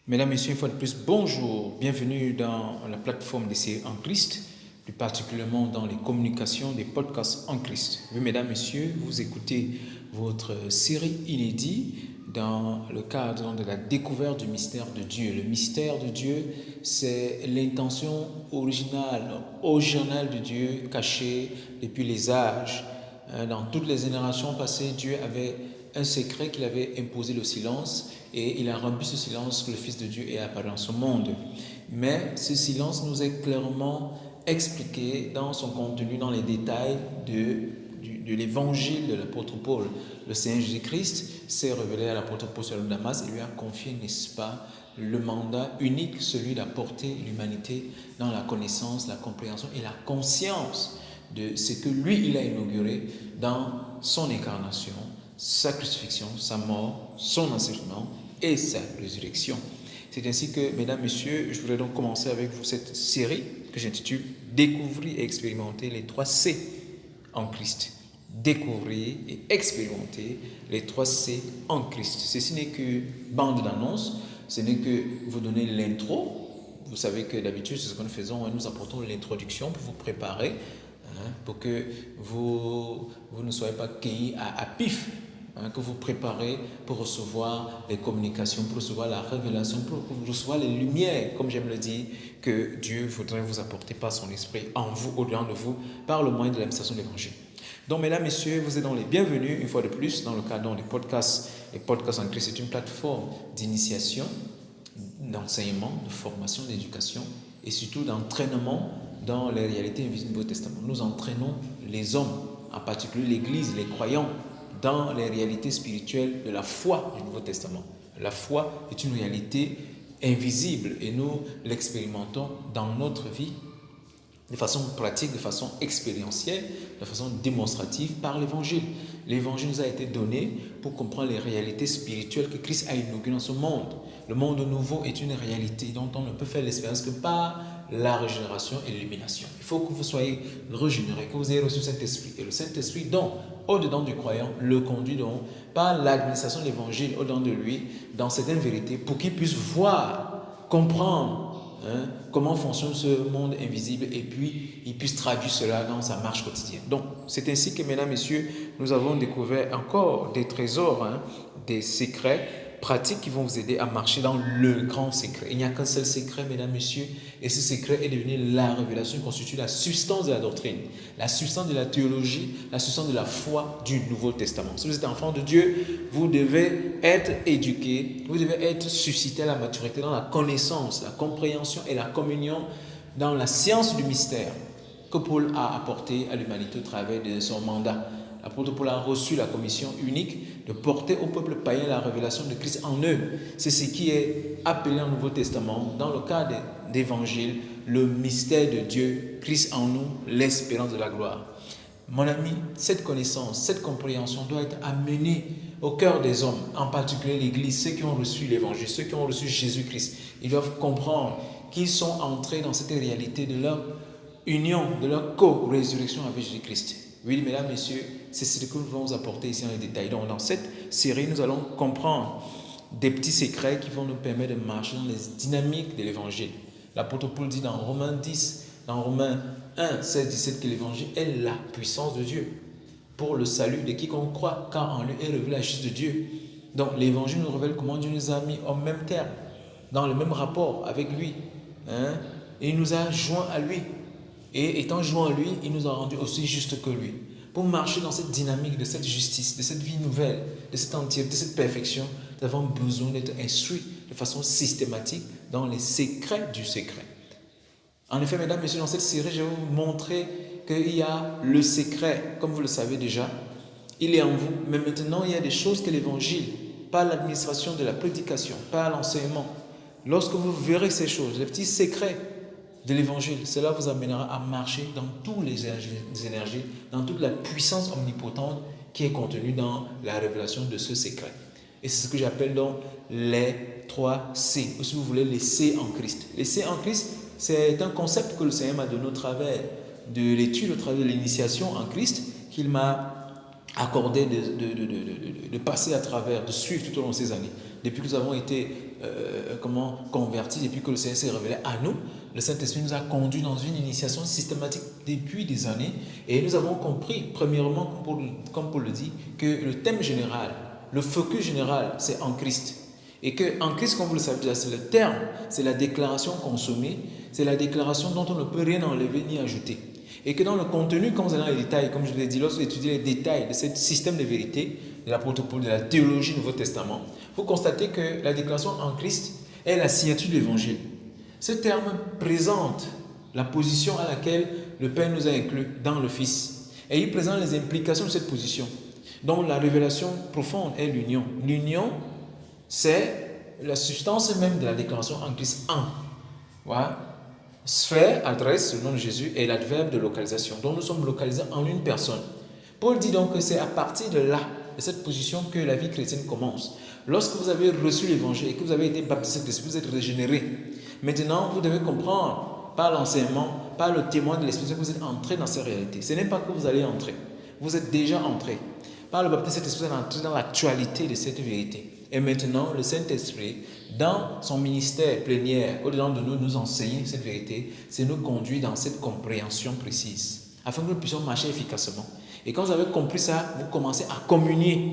Mesdames, Messieurs, une fois de plus, bonjour. Bienvenue dans la plateforme des séries en Christ, plus particulièrement dans les communications des podcasts en Christ. Oui, Mesdames, Messieurs, vous écoutez votre série inédite dans le cadre de la découverte du mystère de Dieu. Le mystère de Dieu, c'est l'intention originale de Dieu cachée depuis les âges. Dans toutes les générations passées, Dieu avait un secret qu'il avait imposé le silence et il a rompu ce silence que le Fils de Dieu est apparu dans ce monde. Mais ce silence nous est clairement expliqué dans son contenu, dans les détails de l'évangile de l'apôtre Paul. Le Seigneur Jésus-Christ s'est révélé à l'apôtre Paul sur le Damas et lui a confié, n'est-ce pas, le mandat unique, celui d'apporter l'humanité dans la connaissance, la compréhension et la conscience de ce que lui, il a inauguré dans son incarnation, sa crucifixion, sa mort, son enseignement et sa résurrection. C'est ainsi que, mesdames, messieurs, je voudrais donc commencer avec vous cette série que j'intitule « Découvrir et expérimenter les 3 C en Christ ». Découvrir et expérimenter les 3 C en Christ. Ceci n'est que bande d'annonces, ce n'est que vous donner l'intro. Vous savez que d'habitude, c'est ce que nous faisons, nous apportons l'introduction pour vous préparer, pour que vous ne soyez pas cueillis à pif, que vous préparez pour recevoir les communications, pour recevoir la révélation, pour recevoir les lumières, comme j'aime le dire, que Dieu voudrait vous apporter par son esprit en vous, au-delà de vous, par le moyen de l'administration de l'évangile. Donc, mesdames, messieurs, vous êtes dans les bienvenus, une fois de plus, dans le cadre des podcasts. Les podcasts en Christ, c'est une plateforme d'initiation, d'enseignement, de formation, d'éducation et surtout d'entraînement dans les réalités invisibles du Nouveau Testament. Nous entraînons les hommes, en particulier l'Église, les croyants, dans les réalités spirituelles de la foi du Nouveau Testament. La foi est une réalité invisible et nous l'expérimentons dans notre vie de façon pratique, de façon expérientielle, de façon démonstrative par l'Évangile. L'Évangile nous a été donné pour comprendre les réalités spirituelles que Christ a inaugurées dans ce monde. Le monde nouveau est une réalité dont on ne peut faire l'expérience que par la régénération et l'illumination. Il faut que vous soyez régénérés, que vous ayez reçu le Saint-Esprit. Et le Saint-Esprit, donc, au-dedans du croyant, le conduit donc par l'administration de l'Évangile au-dedans de lui, dans certaines vérités, pour qu'il puisse voir, comprendre, comment fonctionne ce monde invisible et puis il puisse traduire cela dans sa marche quotidienne. Donc, c'est ainsi que, mesdames, messieurs, nous avons découvert encore des trésors, des secrets pratiques qui vont vous aider à marcher dans le grand secret. Il n'y a qu'un seul secret, mesdames, messieurs, et ce secret est devenu la révélation qui constitue la substance de la doctrine, la substance de la théologie, la substance de la foi du Nouveau Testament. Si vous êtes enfant de Dieu, vous devez être éduqué, vous devez être suscité à la maturité dans la connaissance, la compréhension et la communion dans la science du mystère que Paul a apporté à l'humanité au travers de son mandat. L'apôtre Paul a reçu la commission unique de porter au peuple païen la révélation de Christ en eux. C'est ce qui est appelé au Nouveau Testament, dans le cadre d'évangile, le mystère de Dieu, Christ en nous, l'espérance de la gloire. Mon ami, cette connaissance, cette compréhension doit être amenée au cœur des hommes, en particulier l'Église, ceux qui ont reçu l'Évangile, ceux qui ont reçu Jésus-Christ. Ils doivent comprendre qu'ils sont entrés dans cette réalité de leur union, de leur co-résurrection avec Jésus-Christ. Oui, mesdames, messieurs, c'est ce que nous voulons vous apporter ici dans les détails. Donc, dans cette série, nous allons comprendre des petits secrets qui vont nous permettre de marcher dans les dynamiques de l'Évangile. L'apôtre Paul dit dans Romains 10, dans Romains 1, 16, 17 que l'Évangile est la puissance de Dieu pour le salut de quiconque croit, car en lui est révélée la justice de Dieu. Donc, l'Évangile nous révèle comment Dieu nous a mis au même terme, dans le même rapport avec lui. Et il nous a joints à lui. Et étant joint à lui, il nous a rendus aussi justes que lui. Pour marcher dans cette dynamique de cette justice, de cette vie nouvelle, de cette entièreté, de cette perfection, nous avons besoin d'être instruits de façon systématique dans les secrets du secret. En effet, mesdames, messieurs, dans cette série, je vais vous montrer qu'il y a le secret, comme vous le savez déjà, il est en vous. Mais maintenant, il y a des choses que l'Évangile, par l'administration de la prédication, par l'enseignement, lorsque vous verrez ces choses, les petits secrets de l'Évangile, cela vous amènera à marcher dans toutes les énergies, dans toute la puissance omnipotente qui est contenue dans la révélation de ce secret. Et c'est ce que j'appelle donc les 3 C, ou si vous voulez, les C en Christ. Les C en Christ, c'est un concept que le Seigneur m'a donné au travers de l'étude, au travers de l'initiation en Christ, qu'il m'a accordé de passer à travers, de suivre tout au long de ces années. depuis que nous avons été convertis, depuis que le Seigneur s'est révélé à nous, le Saint-Esprit nous a conduits dans une initiation systématique depuis des années et nous avons compris, premièrement, comme Paul le dit, que le thème général, le focus général, c'est en Christ. Et qu'en Christ, comme vous le savez déjà, c'est le terme, c'est la déclaration consommée, c'est la déclaration dont on ne peut rien enlever ni ajouter. Et que dans le contenu, quand vous allez dans les détails, comme je vous l'ai dit, lorsque vous étudiez les détails de ce système de vérité, de l'apôtre Paul, de la théologie du Nouveau Testament, vous constatez que la déclaration en Christ est la signature de l'Évangile. Ce terme présente la position à laquelle le Père nous a inclus dans le Fils. Et il présente les implications de cette position, dont la révélation profonde est l'union. L'union, c'est la substance même de la déclaration en Christ. En. Voilà. Sphère, adresse, le nom de Jésus, est l'adverbe de localisation. Donc nous sommes localisés en une personne. Paul dit donc que c'est à partir de là, de cette position, que la vie chrétienne commence. Lorsque vous avez reçu l'Évangile et que vous avez été baptisé de l'Esprit, vous êtes régénéré. Maintenant, vous devez comprendre par l'enseignement, par le témoin de l'Esprit, que vous êtes entré dans ces réalités. Ce n'est pas que vous allez entrer. Vous êtes déjà entré. Par le baptême de cet Esprit, vous êtes entré dans l'actualité de cette vérité. Et maintenant, le Saint-Esprit, dans son ministère plénière, au-delà de nous enseigner cette vérité, c'est nous conduire dans cette compréhension précise, afin que nous puissions marcher efficacement. Et quand vous avez compris ça, vous commencez à communier.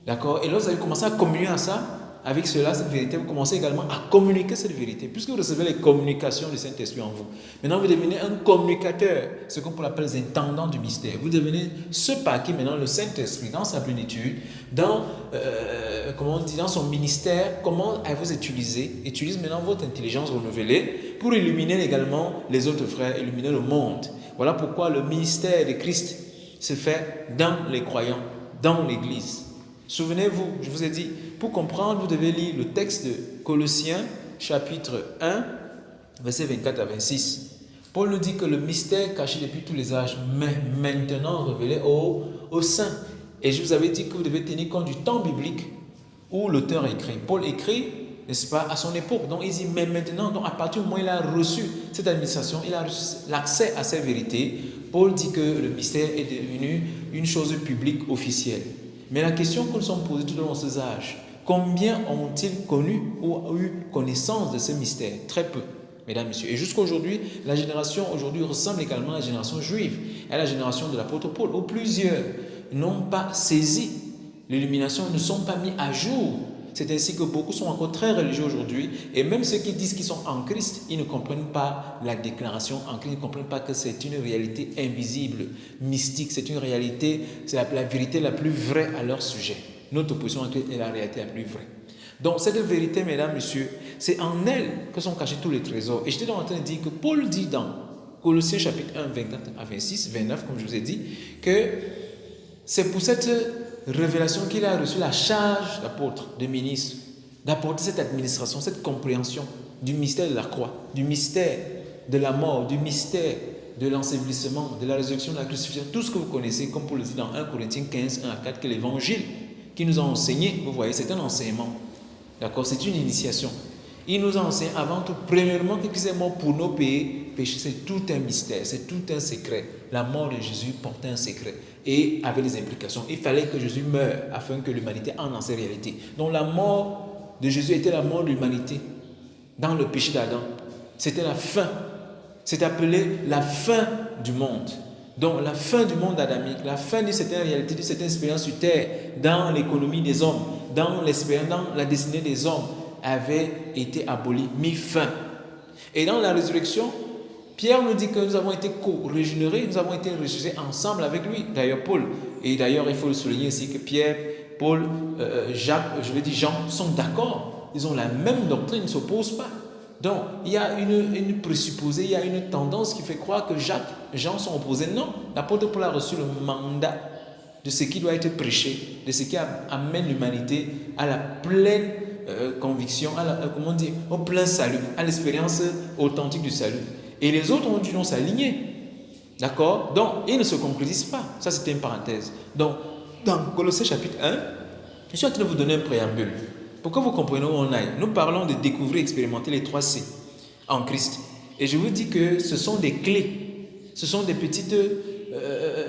D'accord? Et lorsque vous avez commencé à communier à ça, avec cela, cette vérité, vous commencez également à communiquer cette vérité, puisque vous recevez les communications du Saint-Esprit en vous. Maintenant, vous devenez un communicateur, ce qu'on appelle les intendants du mystère. Vous devenez ce par qui maintenant le Saint-Esprit, dans sa plénitude, dans son ministère, comment elle vous utilise maintenant votre intelligence renouvelée pour illuminer également les autres frères, illuminer le monde. Voilà pourquoi le ministère de Christ se fait dans les croyants, dans l'Église. Souvenez-vous, je vous ai dit, pour comprendre, vous devez lire le texte de Colossiens, chapitre 1, versets 24 à 26. Paul nous dit que le mystère caché depuis tous les âges, mais maintenant révélé aux saints. Et je vous avais dit que vous devez tenir compte du temps biblique où l'auteur écrit. Paul écrit, n'est-ce pas, à son époque. Donc il dit, mais maintenant, donc à partir du moment où il a reçu cette administration, il a reçu l'accès à ces vérités, Paul dit que le mystère est devenu une chose publique officielle. Mais la question que nous sommes posées tout au long de ces âges, combien ont-ils connu ou eu connaissance de ce mystère? Très peu, mesdames et messieurs. Et jusqu'à aujourd'hui, la génération aujourd'hui ressemble également à la génération juive, à la génération de l'apôtre Paul, où plusieurs n'ont pas saisi l'illumination, ne sont pas mis à jour. C'est ainsi que beaucoup sont encore très religieux aujourd'hui, et même ceux qui disent qu'ils sont en Christ, ils ne comprennent pas la déclaration en Christ, ils ne comprennent pas que c'est une réalité invisible, mystique, c'est une réalité, c'est la vérité la plus vraie à leur sujet. Notre position en Christ est la réalité la plus vraie. Donc cette vérité, mesdames, messieurs, c'est en elle que sont cachés tous les trésors. Et j'étais en train de dire que Paul dit dans Colossiens chapitre 1, 24 à 26, 29, comme je vous ai dit, que c'est pour cette révélation qu'il a reçu la charge d'apôtre, de ministre, d'apporter cette administration, cette compréhension du mystère de la croix, du mystère de la mort, du mystère de l'ensevelissement, de la résurrection, de la crucifixion, tout ce que vous connaissez, comme Paul le dit dans 1 Corinthiens 15, 1 à 4, que l'évangile qui nous a enseigné, vous voyez, c'est un enseignement. D'accord? C'est une initiation. Il nous a enseigné avant tout, premièrement, que Christ est mort pour nos péchés. C'est tout un mystère, c'est tout un secret. La mort de Jésus portait un secret et avait des implications. Il fallait que Jésus meure afin que l'humanité entre dans ces réalités. Donc la mort de Jésus était la mort de l'humanité dans le péché d'Adam. C'était la fin. C'est appelé la fin du monde. Donc la fin du monde adamique, la fin de cette réalité, de cette expérience sur terre, dans l'économie des hommes, dans l'expérience, dans la destinée des hommes, avait été abolie, mis fin. Et dans la résurrection, Pierre nous dit que nous avons été co-régénérés, nous avons été ressuscités ensemble avec lui. D'ailleurs, Paul, et d'ailleurs, il faut le souligner ici que Pierre, Paul, Jacques, je veux dire Jean, sont d'accord. Ils ont la même doctrine, ils ne s'opposent pas. Donc, il y a une présupposée, il y a une tendance qui fait croire que Jacques, Jean sont opposés. Non, l'apôtre Paul a reçu le mandat de ce qui doit être prêché, de ce qui amène l'humanité à la pleine conviction, au plein salut, à l'expérience authentique du salut. Et les autres ont dû non s'aligner. D'accord? Donc, ils ne se concrétisent pas. Ça, c'était une parenthèse. Donc, dans Colossiens chapitre 1, je suis en train de vous donner un préambule. Pour que vous compreniez où on aille. Nous parlons de découvrir, expérimenter les 3 C en Christ. Et je vous dis que ce sont des clés. Ce sont des petites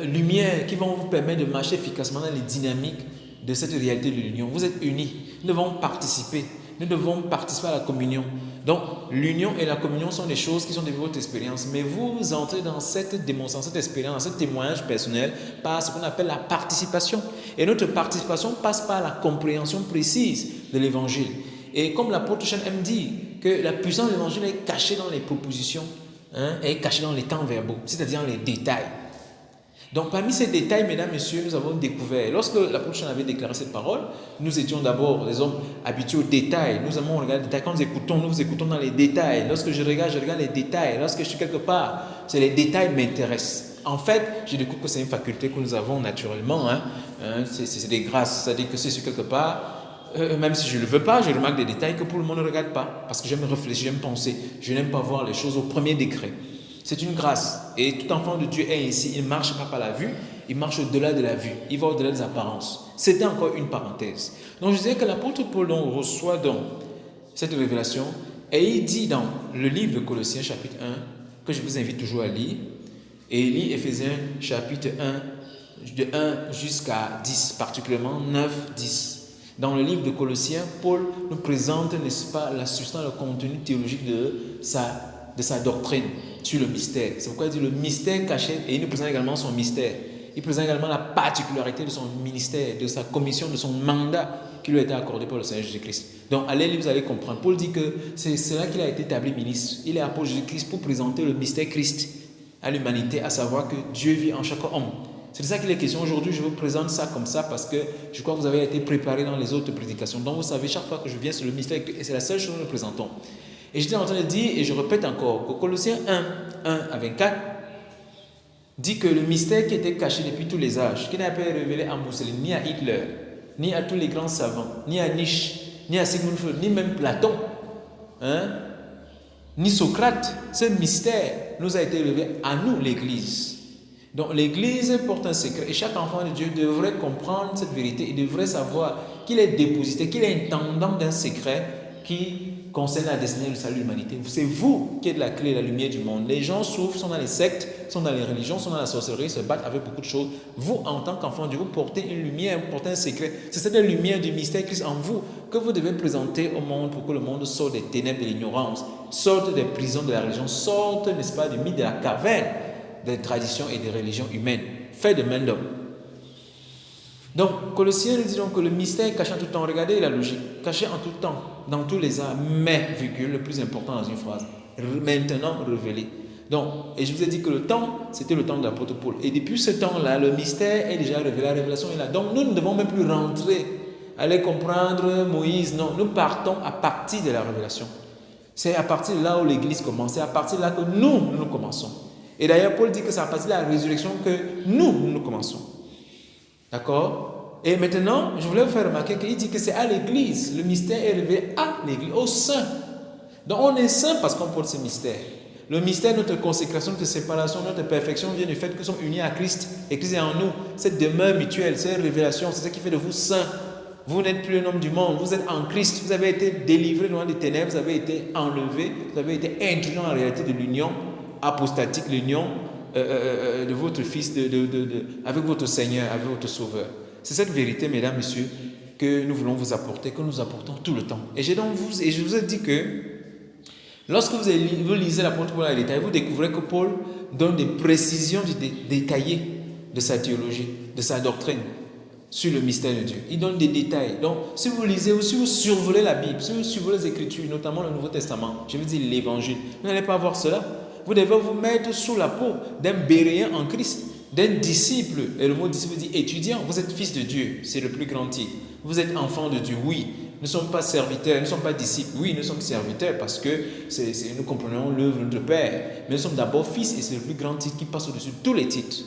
lumières qui vont vous permettre de marcher efficacement dans les dynamiques de cette réalité de l'union. Vous êtes unis. Nous devons participer. Nous devons participer à la communion. Donc, l'union et la communion sont des choses qui sont de votre expérience. Mais vous entrez dans cette démonstration, cette expérience, dans ce témoignage personnel par ce qu'on appelle la participation. Et notre participation passe par la compréhension précise de l'évangile. Et comme l'apôtre Chen aime dire que la puissance de l'évangile est cachée dans les propositions, est cachée dans les temps verbaux, c'est-à-dire dans les détails. Donc, parmi ces détails, mesdames, messieurs, nous avons découvert, lorsque l'apôtre Chen avait déclaré cette parole, nous étions d'abord des hommes habitués aux détails. Nous aimons regarder les détails. Quand nous écoutons dans les détails. Lorsque je regarde les détails. Lorsque je suis quelque part, c'est les détails qui m'intéressent. En fait, je découvre que c'est une faculté que nous avons naturellement. C'est des grâces. C'est-à-dire que si je suis quelque part, même si je ne le veux pas, je remarque des détails que pour le monde ne regarde pas. Parce que j'aime réfléchir, j'aime penser. Je n'aime pas voir les choses au premier degré. C'est une grâce. Et tout enfant de Dieu est ainsi. Il ne marche pas par la vue, il marche au-delà de la vue. Il va au-delà des apparences. C'était encore une parenthèse. Donc je disais que l'apôtre Paul reçoit donc cette révélation et il dit dans le livre de Colossiens chapitre 1, que je vous invite toujours à lire, et il lit Éphésiens chapitre 1, de 1 jusqu'à 10, particulièrement 9, 10. Dans le livre de Colossiens, Paul nous présente, n'est-ce pas, la substance, le contenu théologique de sa doctrine sur le mystère. C'est pourquoi il dit le mystère caché, et il nous présente également son mystère. Il présente également la particularité de son ministère, de sa commission, de son mandat qui lui a été accordé par le Seigneur Jésus-Christ. Donc, allez lire, vous allez comprendre. Paul dit que c'est là qu'il a été établi ministre. Il est apôtre Jésus-Christ pour présenter le mystère Christ à l'humanité, à savoir que Dieu vit en chaque homme. C'est de ça qu'il est question aujourd'hui. Je vous présente ça comme ça parce que je crois que vous avez été préparés dans les autres prédications. Donc, vous savez, chaque fois que je viens sur le mystère, et c'est la seule chose que nous présentons. Et j'étais en train de dire, et je répète encore, que Colossiens 1 à 24 dit que le mystère qui était caché depuis tous les âges, qui n'a pas été révélé à Mussolini, ni à Hitler, ni à tous les grands savants, ni à Nietzsche, ni à Sigmund Freud, ni même Platon, ni Socrate, ce mystère nous a été révélé à nous, l'Église. Donc l'Église porte un secret et chaque enfant de Dieu devrait comprendre cette vérité et devrait savoir qu'il est dépositaire, qu'il est intendant d'un secret qui concerne la destinée du salut de l'humanité. C'est vous qui êtes la clé, la lumière du monde. Les gens souffrent, sont dans les sectes, sont dans les religions, sont dans la sorcellerie, se battent avec beaucoup de choses. Vous, en tant qu'enfant de Dieu, vous portez une lumière, vous portez un secret. C'est cette lumière du mystère Christ en vous que vous devez présenter au monde pour que le monde sorte des ténèbres de l'ignorance, sorte des prisons de la religion, sorte, n'est-ce pas, du mythe de la caverne des traditions et des religions humaines, fait de main d'homme. Donc, Colossiens nous dit donc que le mystère est caché en tout temps. Regardez la logique. Caché en tout temps, dans tous les arts, mais, virgule, le plus important dans une phrase, maintenant révélé. Donc, et je vous ai dit que le temps, c'était le temps de l'apôtre Paul. Et depuis ce temps-là, le mystère est déjà révélé, la révélation est là. Donc, nous ne devons même plus rentrer, aller comprendre Moïse. Non, nous partons à partir de la révélation. C'est à partir de là où l'Église commence. C'est à partir de là que nous commençons. Et d'ailleurs, Paul dit que c'est à partir de la résurrection que nous commençons. D'accord? Et maintenant, je voulais vous faire remarquer qu'il dit que c'est à l'Église. Le mystère est révélé à l'Église, au sein. Donc on est saint parce qu'on porte ce mystère. Le mystère, notre consécration, notre séparation, notre perfection vient du fait que nous sommes unis à Christ. Et Christ est en nous. Cette demeure mutuelle, cette révélation, c'est ce qui fait de vous saints. Vous n'êtes plus un homme du monde, vous êtes en Christ. Vous avez été délivré loin des ténèbres, vous avez été enlevé, vous avez été introduit dans la réalité de l'union apostatique, l'union de votre Fils, avec votre Seigneur, avec votre Sauveur. C'est cette vérité, mesdames, messieurs, que nous voulons vous apporter, que nous apportons tout le temps. Et je vous ai dit que lorsque vous lisez l'apôtre Paul dans les détails, vous découvrez que Paul donne des précisions détaillées de sa théologie, de sa doctrine sur le mystère de Dieu. Il donne des détails. Donc, si vous lisez ou si vous survolez la Bible, si vous survolez les Écritures, notamment le Nouveau Testament, je veux dire l'Évangile, vous n'allez pas voir cela. Vous devez vous mettre sous la peau d'un béréen en Christ, d'un disciple. Et le mot disciple dit étudiant. Vous êtes fils de Dieu, c'est le plus grand titre. Vous êtes enfant de Dieu, oui. Nous ne sommes pas serviteurs, nous ne sommes pas disciples. Oui, nous sommes serviteurs parce que nous comprenons l'œuvre de notre Père. Mais nous sommes d'abord fils et c'est le plus grand titre qui passe au-dessus de tous les titres.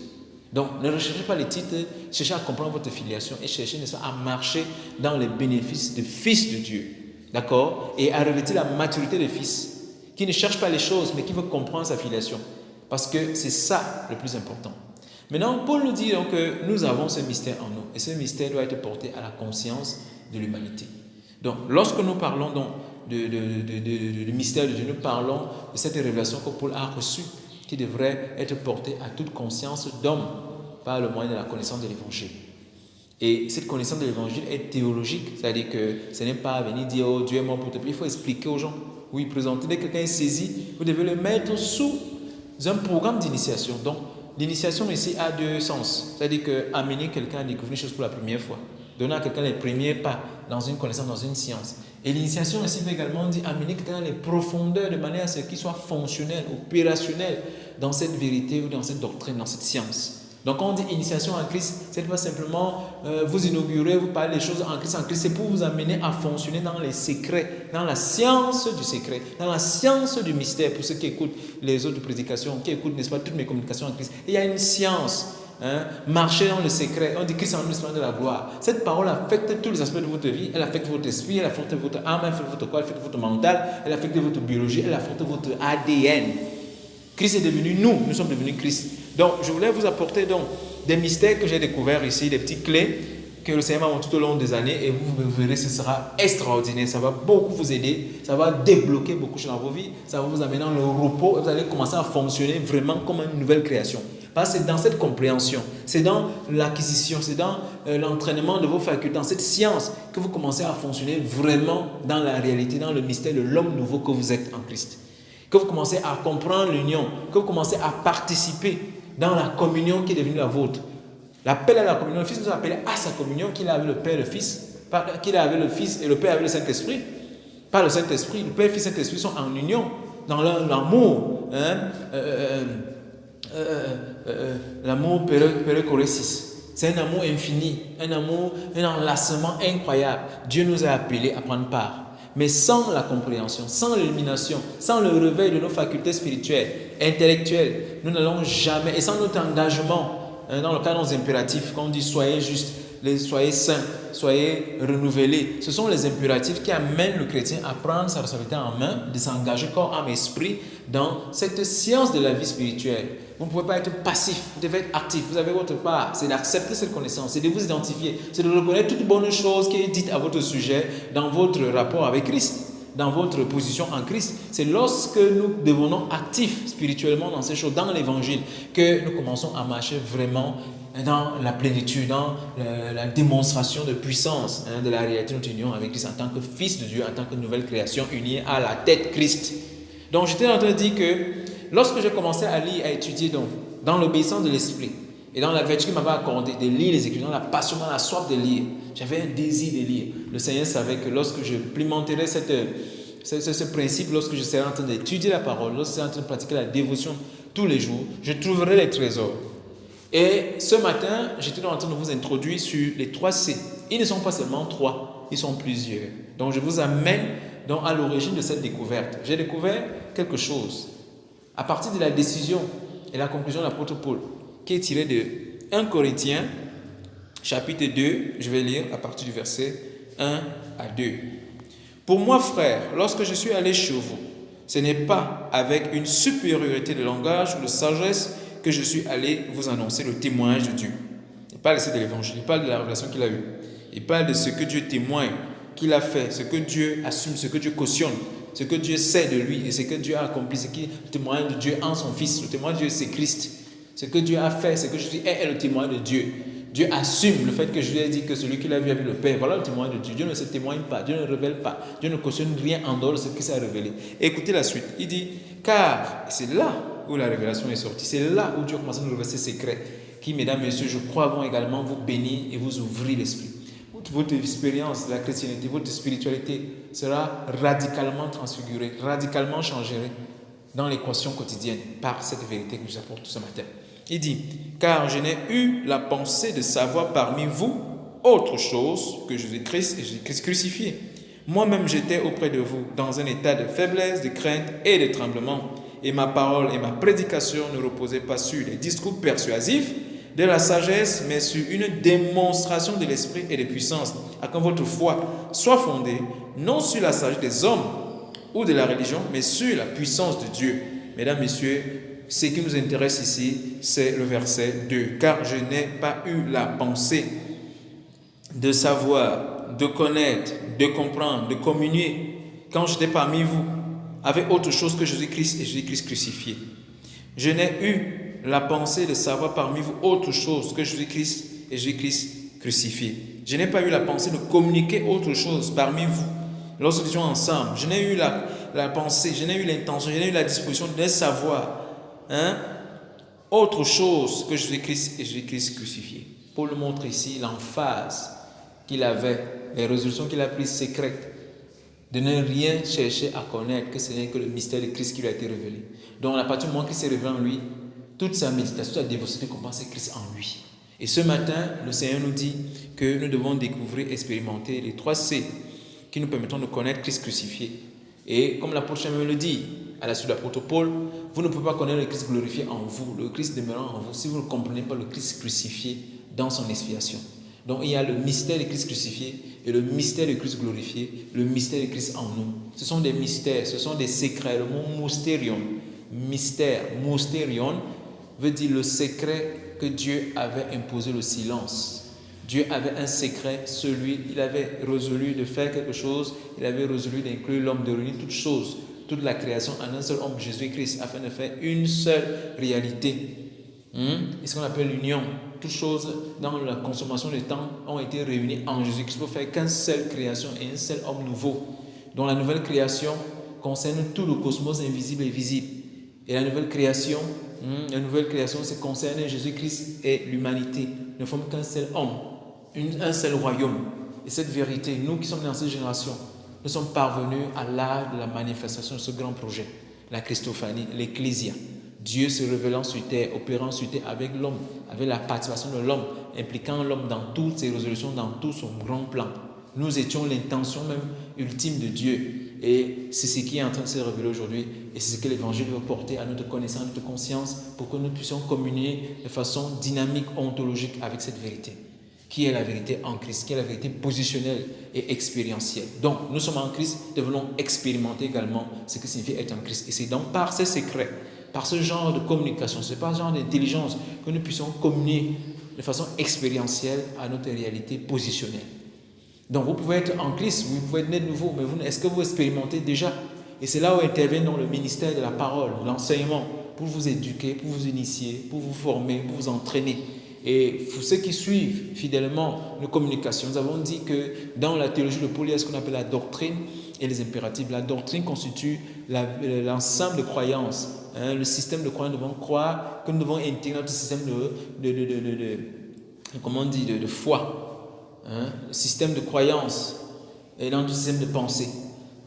Donc, ne recherchez pas les titres, cherchez à comprendre votre filiation et cherchez à marcher dans les bénéfices de fils de Dieu. D'accord? Et à revêtir la maturité de fils, qui ne cherche pas les choses, mais qui veut comprendre sa filiation. Parce que c'est ça le plus important. Maintenant, Paul nous dit donc que nous avons ce mystère en nous. Et ce mystère doit être porté à la conscience de l'humanité. Donc, lorsque nous parlons donc du mystère de Dieu, nous parlons de cette révélation que Paul a reçue, qui devrait être portée à toute conscience d'homme par le moyen de la connaissance de l'Évangile. Et cette connaissance de l'évangile est théologique, c'est-à-dire que ce n'est pas venir dire oh Dieu est mort pour te payer, il faut expliquer aux gens. Oui, présenter. Dès que quelqu'un est saisi, vous devez le mettre sous un programme d'initiation. Donc, l'initiation ici a deux sens. C'est-à-dire qu'amener quelqu'un à découvrir une chose pour la première fois, donner à quelqu'un les premiers pas dans une connaissance, dans une science. Et l'initiation ici veut également dire amener quelqu'un dans les profondeurs de manière à ce qu'il soit fonctionnel, opérationnel dans cette vérité ou dans cette doctrine, dans cette science. Donc, quand on dit initiation en Christ, ce n'est pas simplement vous inaugurer, vous parler des choses en Christ, c'est pour vous amener à fonctionner dans les secrets, dans la science du secret, dans la science du mystère, pour ceux qui écoutent les autres prédications, qui écoutent, n'est-ce pas, toutes mes communications en Christ. Et il y a une science, marcher dans le secret, on dit Christ en l'esprit de la gloire. Cette parole affecte tous les aspects de votre vie, elle affecte votre esprit, elle affecte votre âme, elle affecte votre corps, elle affecte votre mental, elle affecte votre biologie, elle affecte votre ADN. Christ est devenu nous sommes devenus Christ. Donc, je voulais vous apporter donc des mystères que j'ai découverts ici, des petites clés que le Seigneur m'a montré tout au long des années et vous verrez, ce sera extraordinaire. Ça va beaucoup vous aider, ça va débloquer beaucoup de choses dans vos vies, ça va vous amener dans le repos et vous allez commencer à fonctionner vraiment comme une nouvelle création. Parce que c'est dans cette compréhension, c'est dans l'acquisition, c'est dans l'entraînement de vos facultés, dans cette science que vous commencez à fonctionner vraiment dans la réalité, dans le mystère de l'homme nouveau que vous êtes en Christ. Que vous commencez à comprendre l'union, que vous commencez à participer dans la communion qui est devenue la vôtre. L'appel à la communion, le Fils nous a appelé à sa communion qu'il a avec le Père et le Fils, qu'il a avec le Fils et le Père avec le Saint-Esprit. Par le Saint-Esprit, le Père, Fils et Saint-Esprit sont en union, dans l'amour, l'amour pérécorésis. C'est un amour infini, un amour, un enlacement incroyable. Dieu nous a appelés à prendre part. Mais sans la compréhension, sans l'illumination, sans le réveil de nos facultés spirituelles, intellectuelles, nous n'allons jamais, et sans notre engagement, dans le cadre de nos impératifs, quand on dit soyez justes, soyez saints, soyez renouvelés, ce sont les impératifs qui amènent le chrétien à prendre sa responsabilité en main, de s'engager corps, âme, esprit dans cette science de la vie spirituelle. Vous ne pouvez pas être passif, vous devez être actif, vous avez votre part, c'est d'accepter cette connaissance, c'est de vous identifier, c'est de reconnaître toute bonne chose qui est dite à votre sujet dans votre rapport avec Christ, dans votre position en Christ. C'est lorsque nous devenons actifs spirituellement dans ces choses, dans l'évangile, que nous commençons à marcher vraiment dans la plénitude, dans la démonstration de puissance de la réalité de notre union avec Christ en tant que Fils de Dieu, en tant que nouvelle création unie à la tête Christ. Donc j'étais en train de dire que lorsque j'ai commencé à lire, à étudier dans l'obéissance de l'esprit et dans la vertu qu'il m'avait accordée de lire les Écritures, dans la passion, dans la soif de lire, j'avais un désir de lire. Le Seigneur savait que lorsque je implémenterais ce principe, lorsque je serais en train d'étudier la parole, lorsque je serais en train de pratiquer la dévotion tous les jours, je trouverai les trésors. Et ce matin, j'étais en train de vous introduire sur les 3 C. Ils ne sont pas seulement 3, ils sont plusieurs. Donc je vous amène donc à l'origine de cette découverte. J'ai découvert quelque chose à partir de la décision et la conclusion de l'apôtre Paul, qui est tirée de 1 Corinthiens, chapitre 2, je vais lire à partir du verset 1 à 2. Pour moi, frère, lorsque je suis allé chez vous, ce n'est pas avec une supériorité de langage ou de sagesse que je suis allé vous annoncer le témoignage de Dieu. Il parle ici de l'évangile, il parle de la révélation qu'il a eue. Il parle de ce que Dieu témoigne, qu'il a fait, ce que Dieu assume, ce que Dieu cautionne, ce que Dieu sait de lui et ce que Dieu a accompli, ce qui est le témoignage de Dieu en son Fils. Le témoignage de Dieu, c'est Christ. Ce que Dieu a fait, ce que Jésus est le témoignage de Dieu. Dieu assume le fait que je lui ai dit que celui qu'il a vu avec le Père, voilà le témoignage de Dieu. Dieu ne se témoigne pas, Dieu ne révèle pas, Dieu ne cautionne rien en dehors de ce qui s'est révélé. Écoutez la suite, il dit, car c'est là où la révélation est sortie, c'est là où Dieu commence à nous révéler ses secrets, qui, mesdames, messieurs, je crois, vont également vous bénir et vous ouvrir l'esprit. Votre expérience de la chrétienté, votre spiritualité sera radicalement transfigurée, radicalement changée dans l'équation quotidienne par cette vérité que je vous apporte ce matin. Il dit, car je n'ai eu la pensée de savoir parmi vous autre chose que Jésus-Christ et Jésus-Christ crucifié. Moi-même, j'étais auprès de vous dans un état de faiblesse, de crainte et de tremblement. Et ma parole et ma prédication ne reposaient pas sur des discours persuasifs de la sagesse, mais sur une démonstration de l'esprit et de puissance, afin que votre foi soit fondée non sur la sagesse des hommes ou de la religion, mais sur la puissance de Dieu. Mesdames, messieurs, ce qui nous intéresse ici, c'est le verset 2. Car je n'ai pas eu la pensée de savoir, de connaître, de comprendre, de communier, quand j'étais parmi vous, avec autre chose que Jésus-Christ et Jésus-Christ crucifié. Je n'ai eu la pensée de savoir parmi vous autre chose que Jésus-Christ et Jésus-Christ crucifié. Je n'ai pas eu la pensée de communiquer autre chose parmi vous. Lorsque nous étions ensemble, je n'ai eu la pensée, je n'ai eu l'intention, je n'ai eu la disposition de savoir autre chose que Jésus-Christ et Jésus-Christ crucifié. Paul montre ici l'emphase qu'il avait, les résolutions qu'il a prises secrètes, de ne rien chercher à connaître, que ce n'est que le mystère de Christ qui lui a été révélé. Donc, à partir du moment qu'il s'est révélé en lui, toute sa méditation, toute sa dévotion comprend c'est Christ en lui. Et ce matin, le Seigneur nous dit que nous devons découvrir, expérimenter les 3 C qui nous permettront de connaître Christ crucifié. Et comme l'apôtre Chemin le dit, à la suite de l'apôtre Paul, vous ne pouvez pas connaître le Christ glorifié en vous, le Christ demeurant en vous, si vous ne comprenez pas le Christ crucifié dans son expiation. Donc il y a le mystère du Christ crucifié et le mystère du Christ glorifié, le mystère du Christ en nous. Ce sont des mystères, ce sont des secrets. Le mot mystérion, mystère, mystérion, veut dire le secret que Dieu avait imposé le silence. Dieu avait un secret, il avait résolu de faire quelque chose, il avait résolu d'inclure l'homme, de réunir toutes choses, toute la création en un seul homme, Jésus-Christ, afin de faire une seule réalité. C'est ce qu'on appelle l'union. Toutes choses dans la consommation du temps ont été réunies en Jésus-Christ pour faire qu'une seule création et un seul homme nouveau. Donc la nouvelle création concerne tout le cosmos invisible et visible. Et la nouvelle création, c'est concerne Jésus-Christ et l'humanité. Nous ne sommes qu'un seul homme, un seul royaume. Et cette vérité, nous qui sommes dans cette génération, nous sommes parvenus à l'art de la manifestation de ce grand projet, la Christophanie, l'Ecclésia. Dieu se révélant sur terre, opérant sur terre avec l'homme, avec la participation de l'homme, impliquant l'homme dans toutes ses résolutions, dans tout son grand plan. Nous étions l'intention même ultime de Dieu. Et c'est ce qui est en train de se révéler aujourd'hui. Et c'est ce que l'Évangile veut porter à notre connaissance, à notre conscience, pour que nous puissions communier de façon dynamique, ontologique avec cette vérité. Qui est la vérité en Christ, qui est la vérité positionnelle et expérientielle. Donc, nous sommes en Christ, devenons expérimenter également ce que signifie être en Christ. Et c'est donc par ces secrets, par ce genre de communication, c'est par ce genre d'intelligence que nous puissions communier de façon expérientielle à notre réalité positionnelle. Donc, vous pouvez être en Christ, vous pouvez être né de nouveau, mais est-ce que vous expérimentez déjà? Et c'est là où intervient dans le ministère de la parole, l'enseignement, pour vous éduquer, pour vous initier, pour vous former, pour vous entraîner. Et pour ceux qui suivent fidèlement nos communications, nous avons dit que dans la théologie de Paul, il y a ce qu'on appelle la doctrine et les impératifs. La doctrine constitue l'ensemble de croyances, le système de croyances. Nous devons croire que nous devons intégrer notre système de foi, le système de croyances et notre système de pensée.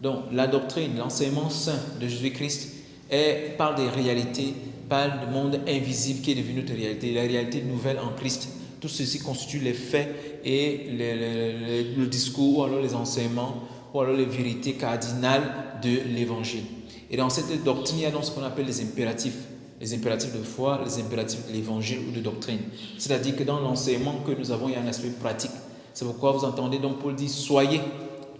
Donc la doctrine, l'enseignement saint de Jésus-Christ parle des réalités, parle du monde invisible qui est devenu notre réalité, la réalité nouvelle en Christ. Tout ceci constitue les faits et le discours, ou alors les enseignements, ou alors les vérités cardinales de l'Évangile. Et dans cette doctrine, il y a donc ce qu'on appelle les impératifs de foi, les impératifs de l'Évangile ou de doctrine. C'est-à-dire que dans l'enseignement que nous avons, il y a un aspect pratique. C'est pourquoi vous entendez donc Paul dit « Soyez,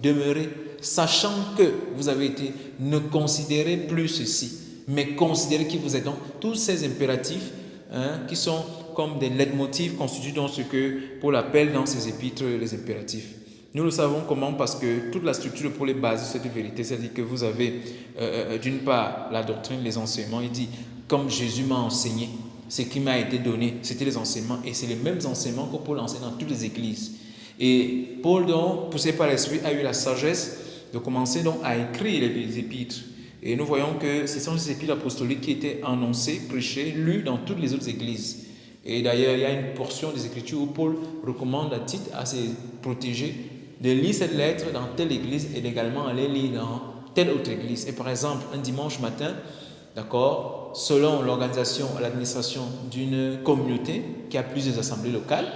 demeurez, sachant que vous avez été, ne considérez plus ceci. » Mais considérez qui vous êtes. Donc, tous ces impératifs qui sont comme des leitmotifs constituent donc ce que Paul appelle dans ses épîtres les impératifs. Nous le savons comment? Parce que toute la structure de Paul est basée sur cette vérité. C'est-à-dire que vous avez d'une part la doctrine, les enseignements. Il dit, comme Jésus m'a enseigné, ce qui m'a été donné, c'était les enseignements. Et c'est les mêmes enseignements que Paul enseigne dans toutes les églises. Et Paul, donc, poussé par l'Esprit, a eu la sagesse de commencer donc à écrire les épîtres. Et nous voyons que ce sont les épîtres apostoliques qui étaient annoncés, prêchés, lus dans toutes les autres églises. Et d'ailleurs, il y a une portion des Écritures où Paul recommande à Tite, à ses protégés, de lire cette lettre dans telle église et également aller lire dans telle autre église. Et par exemple, un dimanche matin, d'accord, selon l'organisation, l'administration d'une communauté qui a plusieurs assemblées locales,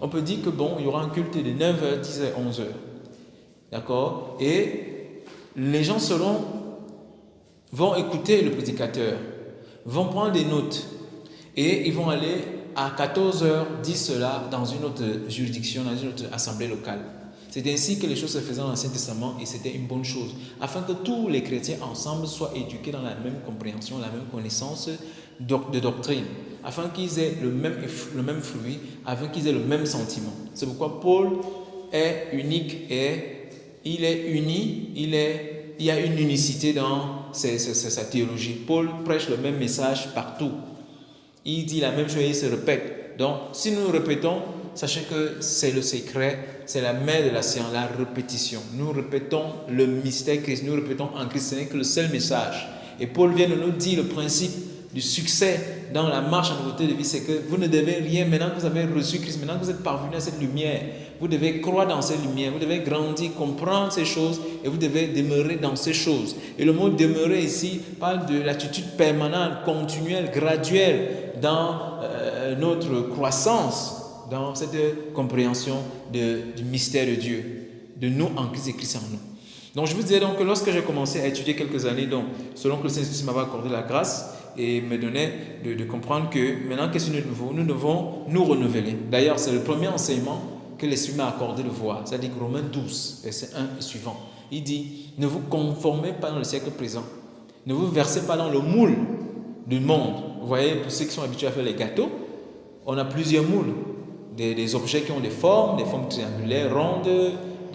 on peut dire que il y aura un culte de 9h, 10h, 11h. D'accord? Et les gens vont écouter le prédicateur, vont prendre des notes et ils vont aller à 14h dire cela dans une autre juridiction, dans une autre assemblée locale. C'est ainsi que les choses se faisaient dans l'Ancien Testament et c'était une bonne chose, afin que tous les chrétiens ensemble soient éduqués dans la même compréhension, la même connaissance de doctrine, afin qu'ils aient le même fruit, afin qu'ils aient le même sentiment. C'est pourquoi Paul est unique et il est uni, il y a une unicité dans sa théologie. Paul prêche le même message partout. Il dit la même chose et il se répète. Donc, si nous répétons, sachez que c'est le secret, c'est la mère de la science, la répétition. Nous répétons le mystère Christ, nous répétons en Christ, ce n'est que le seul message. Et Paul vient de nous dire le principe du succès dans la marche en nouveauté de vie, c'est que vous ne devez rien, maintenant que vous avez reçu Christ, maintenant que vous êtes parvenu à cette lumière, vous devez croire dans cette lumière, vous devez grandir, comprendre ces choses et vous devez demeurer dans ces choses. Et le mot demeurer ici parle de l'attitude permanente, continuelle, graduelle dans notre croissance, dans cette compréhension du mystère de Dieu, de nous en Christ et Christ en nous. Donc je vous disais donc que lorsque j'ai commencé à étudier quelques années, donc selon que le Saint-Esprit m'avait accordé la grâce et me donnait de comprendre que maintenant qu'est-ce que nous devons nous renouveler. D'ailleurs, c'est le premier enseignement que l'Esprit m'a accordé de voir. C'est-à-dire Romains 12, verset 1 et suivant. Il dit, ne vous conformez pas dans le siècle présent. Ne vous versez pas dans le moule du monde. Vous voyez, pour ceux qui sont habitués à faire les gâteaux, on a plusieurs moules. Des objets qui ont des formes triangulaires, rondes,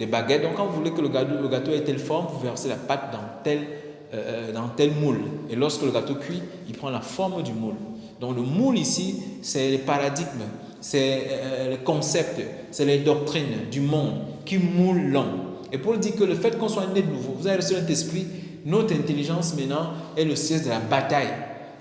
des baguettes. Donc quand vous voulez que le gâteau ait telle forme, vous versez la pâte dans tel moule. Et lorsque le gâteau cuit, il prend la forme du moule. Donc le moule ici, c'est les paradigmes, c'est les concepts, c'est les doctrines du monde qui moulent l'homme. Et Paul dit que le fait qu'on soit né de nouveau, vous avez reçu notre esprit, notre intelligence maintenant est le siège de la bataille,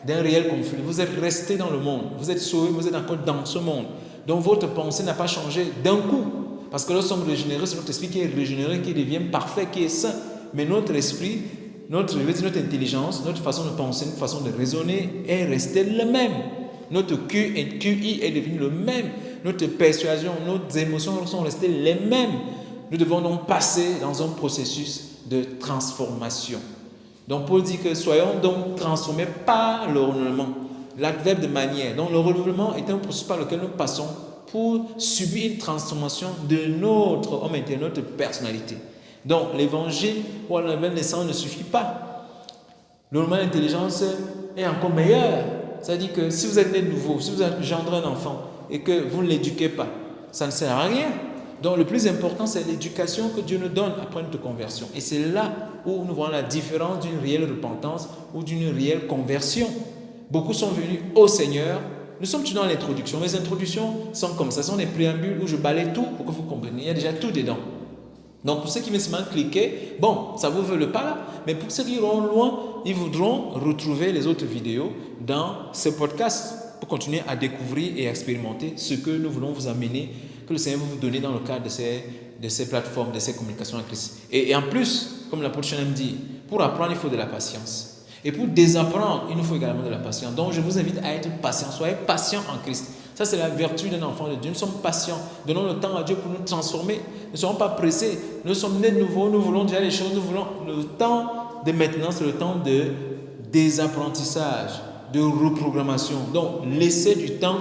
d'un réel conflit. Vous êtes resté dans le monde, vous êtes sauvé, vous êtes encore dans ce monde. Donc votre pensée n'a pas changé d'un coup. Parce que lorsque nous sommes régénérés, c'est notre esprit qui est régénéré, qui devient parfait, qui est saint. Mais notre esprit, notre intelligence, notre façon de penser, notre façon de raisonner est restée le même. Notre QI est devenu le même. Notre persuasion, nos émotions sont restées les mêmes. Nous devons donc passer dans un processus de transformation. Donc Paul dit que soyons donc transformés par le renouvellement. L'adverbe de manière. Donc le renouvellement est un processus par lequel nous passons pour subir une transformation de notre homme intérieur, notre personnalité. Donc l'évangile ou la nouvelle naissance ne suffit pas. Le renouvellement de l'intelligence est encore meilleur. C'est-à-dire que si vous êtes né de nouveau, si vous engendrez un enfant et que vous ne l'éduquez pas, ça ne sert à rien. Donc le plus important, c'est l'éducation que Dieu nous donne après notre conversion. Et c'est là où nous voyons la différence d'une réelle repentance ou d'une réelle conversion. Beaucoup sont venus au Seigneur. Nous sommes toujours dans l'introduction. Mes introductions sont comme ça. Ce sont des préambules où je balaye tout pour que vous compreniez. Il y a déjà tout dedans. Donc pour ceux qui veulent seulement cliquer, bon, ça ne vous veut pas là. Mais pour ceux qui iront loin, ils voudront retrouver les autres vidéos dans ce podcast pour continuer à découvrir et à expérimenter ce que nous voulons vous amener, que le Seigneur va vous donner dans le cadre de ces plateformes, de ces communications en Christ. Et en plus, comme l'apôtre Chanel dit, pour apprendre, il faut de la patience. Et pour désapprendre, il nous faut également de la patience. Donc, je vous invite à être patient. Soyez patient en Christ. Ça, c'est la vertu d'un enfant de Dieu. Nous sommes patients. Donnons le temps à Dieu pour nous transformer. Ne soyons pas pressés. Nous sommes nés de nouveau. Nous voulons déjà les choses. Nous voulons le temps de maintenant, c'est le temps de désapprentissage, de reprogrammation. Donc, laissez du temps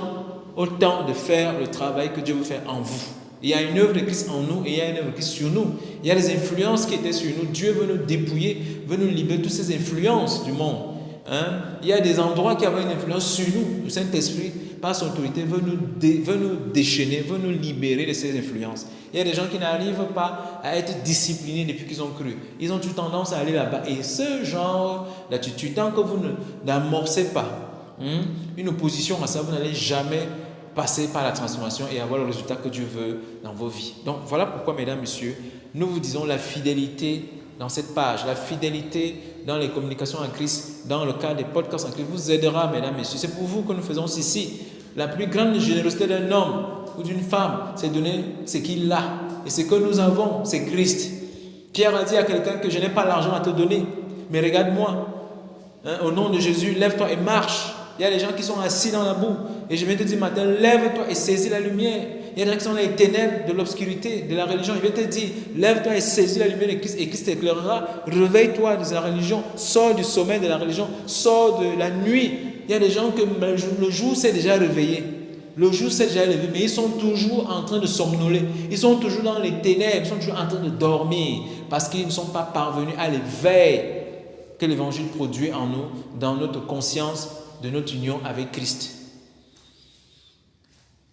au temps de faire le travail que Dieu veut faire en vous. Il y a une œuvre de Christ en nous et il y a une œuvre de Christ sur nous. Il y a des influences qui étaient sur nous. Dieu veut nous dépouiller, veut nous libérer de toutes ces influences du monde. Il y a des endroits qui avaient une influence sur nous. Le Saint-Esprit, par son autorité, veut nous déchaîner, veut nous libérer de ces influences. Il y a des gens qui n'arrivent pas à être disciplinés depuis qu'ils ont cru. Ils ont toujours tendance à aller là-bas. Et ce genre d'attitude, tant que vous n'amorcez pas une opposition à ça, vous n'allez jamais passer par la transformation et avoir le résultat que Dieu veut dans vos vies. Donc voilà pourquoi, mesdames, messieurs, nous vous disons la fidélité dans cette page, la fidélité dans les communications en Christ, dans le cadre des podcasts en Christ, vous aidera, mesdames, messieurs. C'est pour vous que nous faisons ceci. La plus grande générosité d'un homme ou d'une femme, c'est donner ce qu'il a. Et ce que nous avons, c'est Christ. Pierre a dit à quelqu'un que je n'ai pas l'argent à te donner, mais regarde-moi. Au nom de Jésus, lève-toi et marche. Il y a des gens qui sont assis dans la boue. Et je vais te dire matin, lève-toi et saisis la lumière. Il y a des gens qui sont dans les ténèbres de l'obscurité, de la religion. Je vais te dire, lève-toi et saisis la lumière de Christ. Et Christ t'éclairera. Réveille-toi de la religion. Sors du sommeil de la religion. Sors de la nuit. Il y a des gens que le jour s'est déjà réveillé. Le jour s'est déjà levé. Mais ils sont toujours en train de somnoler. Ils sont toujours dans les ténèbres. Ils sont toujours en train de dormir. Parce qu'ils ne sont pas parvenus à l'éveil que l'évangile produit en nous, dans notre conscience de notre union avec Christ.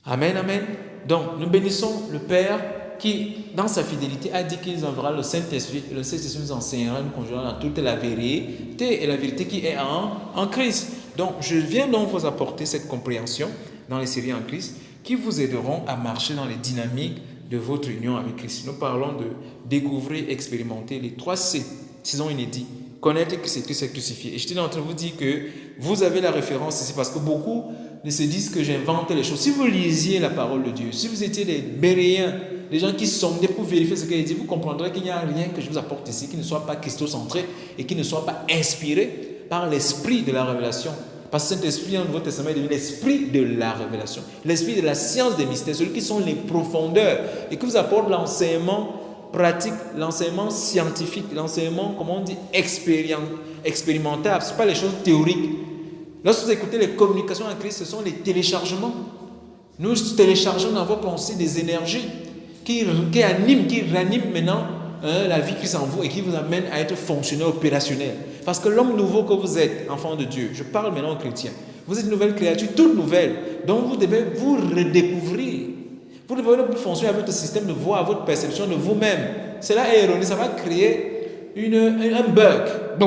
Amen, amen. Donc, nous bénissons le Père qui, dans sa fidélité, a dit qu'il nous enverra le Saint-Esprit. Le Saint-Esprit nous enseignera, nous conduira dans toute la vérité et la vérité qui est en Christ. Donc, je viens donc vous apporter cette compréhension dans les séries en Christ qui vous aideront à marcher dans les dynamiques de votre union avec Christ. Nous parlons de découvrir, expérimenter les 3 C, saison inédite. Connaître que c'est Christ est crucifié. Et je suis en train de vous dire que vous avez la référence ici parce que beaucoup se disent que j'invente les choses. Si vous lisiez la parole de Dieu, si vous étiez des Béréens, des gens qui sondaient pour vérifier ce qu'il dit, vous comprendrez qu'il n'y a rien que je vous apporte ici qui ne soit pas christocentré et qui ne soit pas inspiré par l'esprit de la révélation. Parce que cet esprit dans le Nouveau Testament est devenu l'esprit de la révélation, l'esprit de la science des mystères, celui qui sont les profondeurs et qui vous apporte l'enseignement pratique, l'enseignement scientifique, l'enseignement, comment on dit, expérimentable. Ce ne sont pas les choses théoriques. Lorsque vous écoutez les communications en Christ, ce sont les téléchargements. Nous téléchargeons dans vos pensées des énergies qui animent, qui raniment maintenant la vie Christ en vous et qui vous amène à être fonctionnel, opérationnel. Parce que l'homme nouveau que vous êtes, enfant de Dieu, je parle maintenant aux chrétiens, vous êtes une nouvelle créature, toute nouvelle. Donc vous devez vous redécouvrir. Vous devez plus fonctionner avec votre système de voix, votre perception de vous-même. Cela est erroné, ça va créer un bug.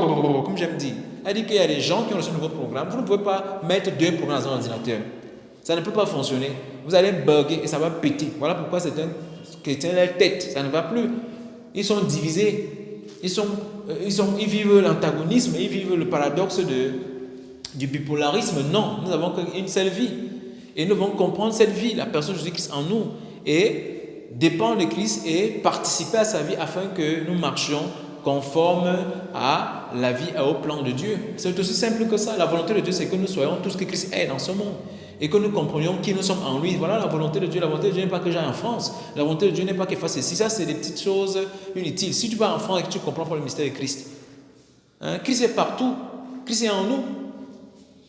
Comme j'aime dire. C'est-à-dire qu'il y a des gens qui ont reçu un nouveau programme. Vous ne pouvez pas mettre 2 programmes dans un ordinateur. Ça ne peut pas fonctionner. Vous allez bugger et ça va péter. Voilà pourquoi c'est un chrétien leur tête. Ça ne va plus. Ils sont divisés. Ils vivent l'antagonisme, ils vivent le paradoxe du bipolarisme. Non, nous avons qu'une seule vie. Et nous devons comprendre cette vie, la personne de Jésus-Christ en nous, et dépendre de Christ et participer à sa vie afin que nous marchions conforme à la vie et au plan de Dieu. C'est aussi simple que ça. La volonté de Dieu, c'est que nous soyons tout ce que Christ est dans ce monde et que nous comprenions qui nous sommes en lui. Voilà la volonté de Dieu. La volonté de Dieu n'est pas que j'aille en France. La volonté de Dieu n'est pas qu'il fasse ceci. Ça, c'est des petites choses inutiles. Si tu vas en France et que tu comprends pas le mystère de Christ, Christ est partout. Christ est en nous.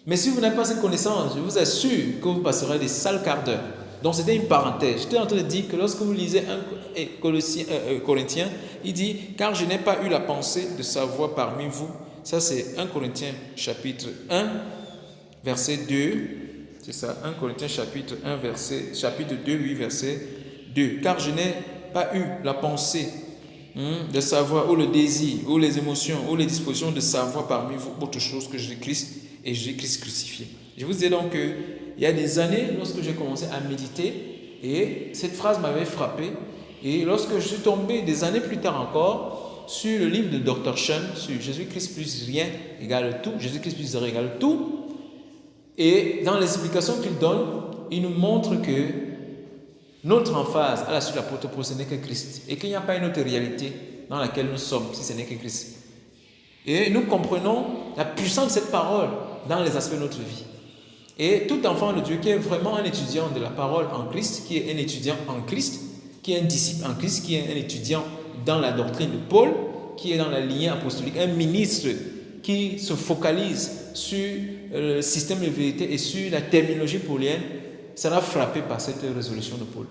Mais si vous n'avez pas cette connaissance, je vous assure que vous passerez des sales quarts d'heure. Donc c'était une parenthèse. J'étais en train de dire que lorsque vous lisez Corinthiens, il dit « Car je n'ai pas eu la pensée de savoir parmi vous ». Ça c'est 1 Corinthiens chapitre 1, verset 2. C'est ça, 1 Corinthiens chapitre 1, chapitre 2, oui, verset 2. « Car je n'ai pas eu la pensée de savoir, ou le désir, ou les émotions, ou les dispositions de savoir parmi vous autre chose que Jésus-Christ et Jésus-Christ crucifié. » Je vous dis donc qu'il y a des années, lorsque j'ai commencé à méditer, et cette phrase m'avait frappé, et lorsque je suis tombé des années plus tard encore sur le livre de Dr. Shun, sur Jésus-Christ plus rien égale tout, Jésus-Christ plus rien égale tout, et dans l'explication qu'il donne, il nous montre que notre emphase à la suite de l'apôtre Paul, ce n'est que Christ, et qu'il n'y a pas une autre réalité dans laquelle nous sommes si ce n'est que Christ. Et nous comprenons la puissance de cette parole dans les aspects de notre vie. Et tout enfant de Dieu qui est vraiment un étudiant de la parole en Christ, qui est un étudiant en Christ, qui est un disciple en Christ, qui est un étudiant dans la doctrine de Paul, qui est dans la lignée apostolique, un ministre qui se focalise sur le système de vérité et sur la terminologie paulienne, sera frappé par cette résolution de Paul.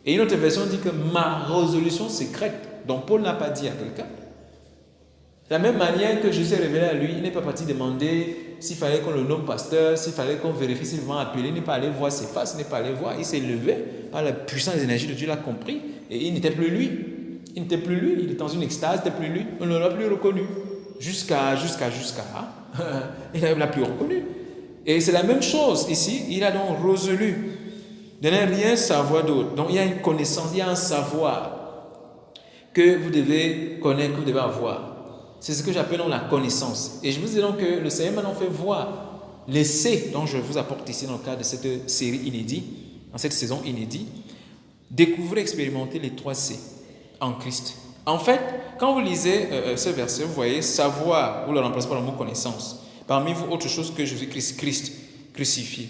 Et une autre version dit que ma résolution secrète, dont Paul n'a pas dit à quelqu'un, de la même manière que Jésus s'est révélé à lui, il n'est pas parti demander s'il fallait qu'on le nomme pasteur, s'il fallait qu'on vérifie s'il va appeler, il n'est pas allé voir ses faces, il n'est pas allé voir, il s'est levé par la puissance des énergies de Dieu, il a compris, et il n'était plus lui. Il n'était plus lui, il était dans une extase, il n'était plus lui, on ne l'a plus reconnu. Jusqu'à, il ne l'a plus reconnu. Et c'est la même chose ici, il a donc résolu de ne rien savoir d'autre. Donc il y a une connaissance, il y a un savoir que vous devez connaître, que vous devez avoir. C'est ce que j'appelle la connaissance. Et je vous dis donc que le Seigneur m'a donc fait voir les C dont je vous apporte ici dans le cadre de cette série inédite, dans cette saison inédite. Découvrir, expérimenter les 3 C en Christ. En fait, quand vous lisez ce verset, vous voyez savoir, vous le remplacez par le mot connaissance. Parmi vous, autre chose que Jésus-Christ crucifié.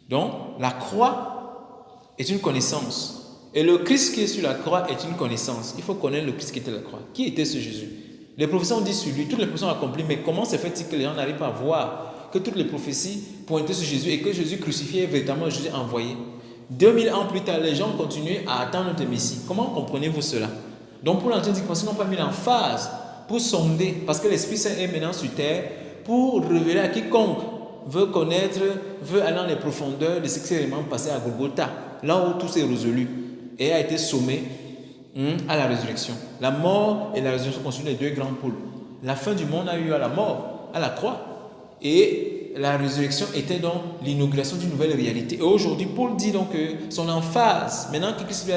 Donc, la croix est une connaissance. Et le Christ qui est sur la croix est une connaissance. Il faut connaître le Christ qui était sur la croix. Qui était ce Jésus? Les prophéties ont dit sur lui, toutes les prophéties ont accompli, mais comment se fait-il que les gens n'arrivent pas à voir que toutes les prophéties pointaient sur Jésus et que Jésus crucifié est véritablement Jésus envoyé? 2000 ans plus tard, les gens continuent à attendre notre Messie. Comment comprenez-vous cela? Donc pour l'entendre, parce qu'ils n'ont pas mis l'emphase pour sonder, parce que l'Esprit Saint est maintenant sur terre pour révéler à quiconque veut connaître, veut aller dans les profondeurs de ce qui s'est vraiment passé à Golgotha, là où tout s'est résolu et a été sommé à la résurrection. La mort et la résurrection constituent les 2 grands pôles. La fin du monde a eu à la mort, à la croix. Et la résurrection était donc l'inauguration d'une nouvelle réalité. Et aujourd'hui, Paul dit donc que son emphase, maintenant que Christ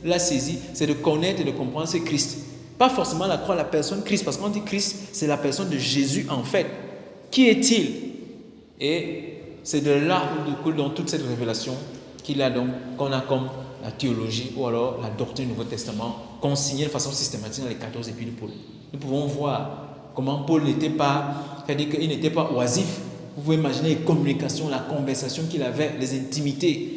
l'a saisi, c'est de connaître et de comprendre c'est Christ. Pas forcément la croix, la personne Christ, parce qu'on dit Christ, c'est la personne de Jésus en fait. Qui est-il? Et c'est de là où découle donc toute cette révélation qu'on a comme la théologie ou alors la doctrine du Nouveau Testament consignée de façon systématique dans les 14 épîtres de Paul. Nous pouvons voir comment Paul n'était pas, c'est-à-dire qu'il n'était pas oisif. Vous pouvez imaginer les communications, la conversation qu'il avait, les intimités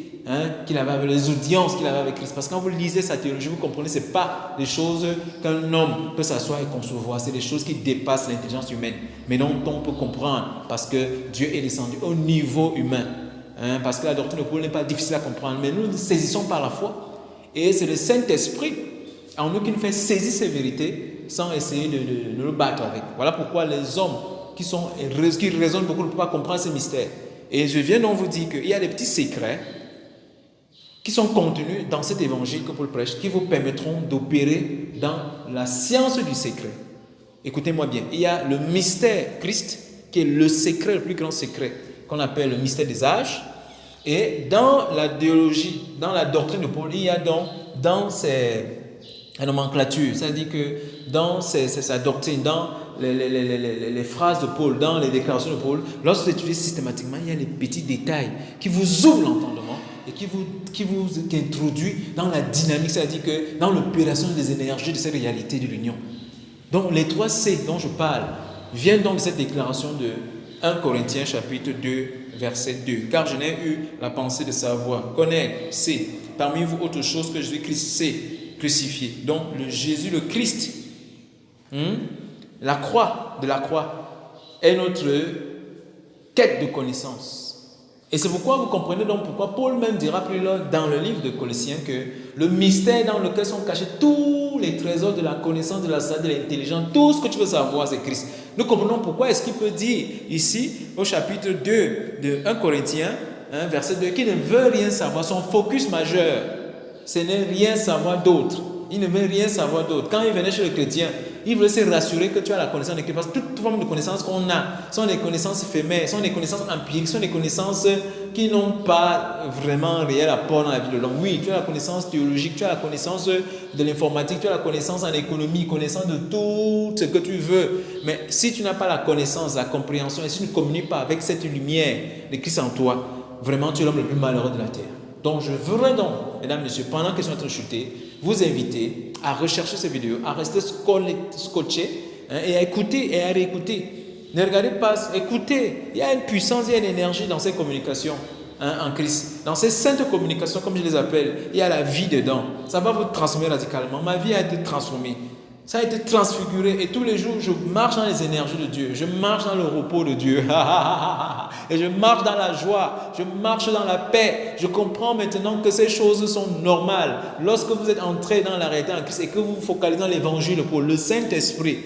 qu'il avait avec les audiences qu'il avait avec Christ. Parce que quand vous lisez sa théologie, vous comprenez, ce n'est pas des choses qu'un homme peut s'asseoir et concevoir, c'est des choses qui dépassent l'intelligence humaine, mais dont on peut comprendre parce que Dieu est descendu au niveau humain. Parce que la doctrine de Paul n'est pas difficile à comprendre, mais nous saisissons par la foi. Et c'est le Saint-Esprit en nous qui nous fait saisir ces vérités sans essayer de le battre avec. Voilà pourquoi les hommes qui raisonnent beaucoup ne peuvent pas comprendre ces mystères. Et je viens donc vous dire qu'il y a des petits secrets qui sont contenus dans cet évangile que Paul prêche, qui vous permettront d'opérer dans la science du secret. Écoutez-moi bien, il y a le mystère Christ, qui est le secret, le plus grand secret, qu'on appelle le mystère des âges. Et dans la théologie, dans la doctrine de Paul, il y a donc dans la nomenclature, c'est-à-dire que dans sa doctrine, dans les phrases de Paul, dans les déclarations de Paul, lorsque vous étudiez systématiquement, il y a les petits détails qui vous ouvrent l'entendement et qui vous introduit dans la dynamique, c'est-à-dire que dans l'opération des énergies de cette réalité de l'union. Donc les 3 C dont je parle viennent donc de cette déclaration de 1 Corinthiens chapitre 2 verset 2. Car je n'ai eu la pensée de savoir, connaître, C, parmi vous autre chose que Jésus-Christ, C, crucifié. Donc le Jésus, le Christ, la croix est notre quête de connaissance. Et c'est pourquoi vous comprenez donc pourquoi Paul même dira plus loin dans le livre de Colossiens que le mystère dans lequel sont cachés tous les trésors de la connaissance, de la sagesse, de l'intelligence, tout ce que tu veux savoir, c'est Christ. Nous comprenons pourquoi est-ce qu'il peut dire ici au chapitre 2 de 1 Corinthiens, verset 2, qu'il ne veut rien savoir. Son focus majeur, ce n'est rien savoir d'autre. Il ne veut rien savoir d'autre. Quand il venait chez le chrétien, il voulait se rassurer que tu as la connaissance de Christ. Parce que toute forme de connaissances qu'on a sont des connaissances éphémères, sont des connaissances empiriques, sont des connaissances qui n'ont pas vraiment réel apport dans la vie de l'homme. Oui, tu as la connaissance théologique, tu as la connaissance de l'informatique, tu as la connaissance en économie, connaissance de tout ce que tu veux. Mais si tu n'as pas la connaissance, la compréhension, et si tu ne communiques pas avec cette lumière de Christ en toi, vraiment tu es l'homme le plus malheureux de la terre. Donc je voudrais donc, mesdames, messieurs, pendant qu'ils sont en train de chuter, vous inviter à rechercher ces vidéos, à rester scotché et à écouter et à réécouter. Ne regardez pas, écoutez. Il y a une puissance, il y a une énergie dans ces communications en Christ. Dans ces saintes communications, comme je les appelle, il y a la vie dedans. Ça va vous transformer radicalement. Ma vie a été transformée. Ça a été transfiguré et tous les jours, je marche dans les énergies de Dieu. Je marche dans le repos de Dieu. Et je marche dans la joie. Je marche dans la paix. Je comprends maintenant que ces choses sont normales. Lorsque vous êtes entré dans la réalité en Christ et que vous vous focalisez dans l'évangile de Paul, le Saint-Esprit,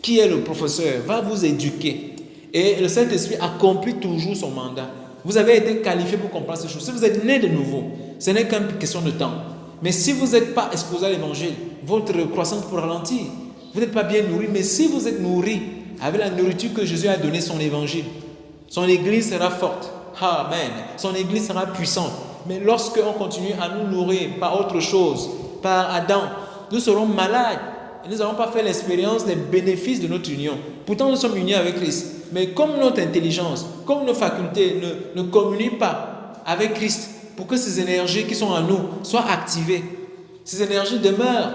qui est le professeur, va vous éduquer. Et le Saint-Esprit accomplit toujours son mandat. Vous avez été qualifié pour comprendre ces choses. Si vous êtes né de nouveau, ce n'est qu'une question de temps. Mais si vous n'êtes pas exposé à l'évangile, votre croissance peut ralentir. Vous n'êtes pas bien nourri, mais si vous êtes nourri avec la nourriture que Jésus a donnée, son évangile, son église sera forte. Amen. Son église sera puissante. Mais lorsque on continue à nous nourrir par autre chose, par Adam, nous serons malades. Et nous n'allons pas faire l'expérience des bénéfices de notre union. Pourtant, nous sommes unis avec Christ. Mais comme notre intelligence, comme nos facultés ne communiquent pas avec Christ, pour que ces énergies qui sont en nous soient activées. Ces énergies demeurent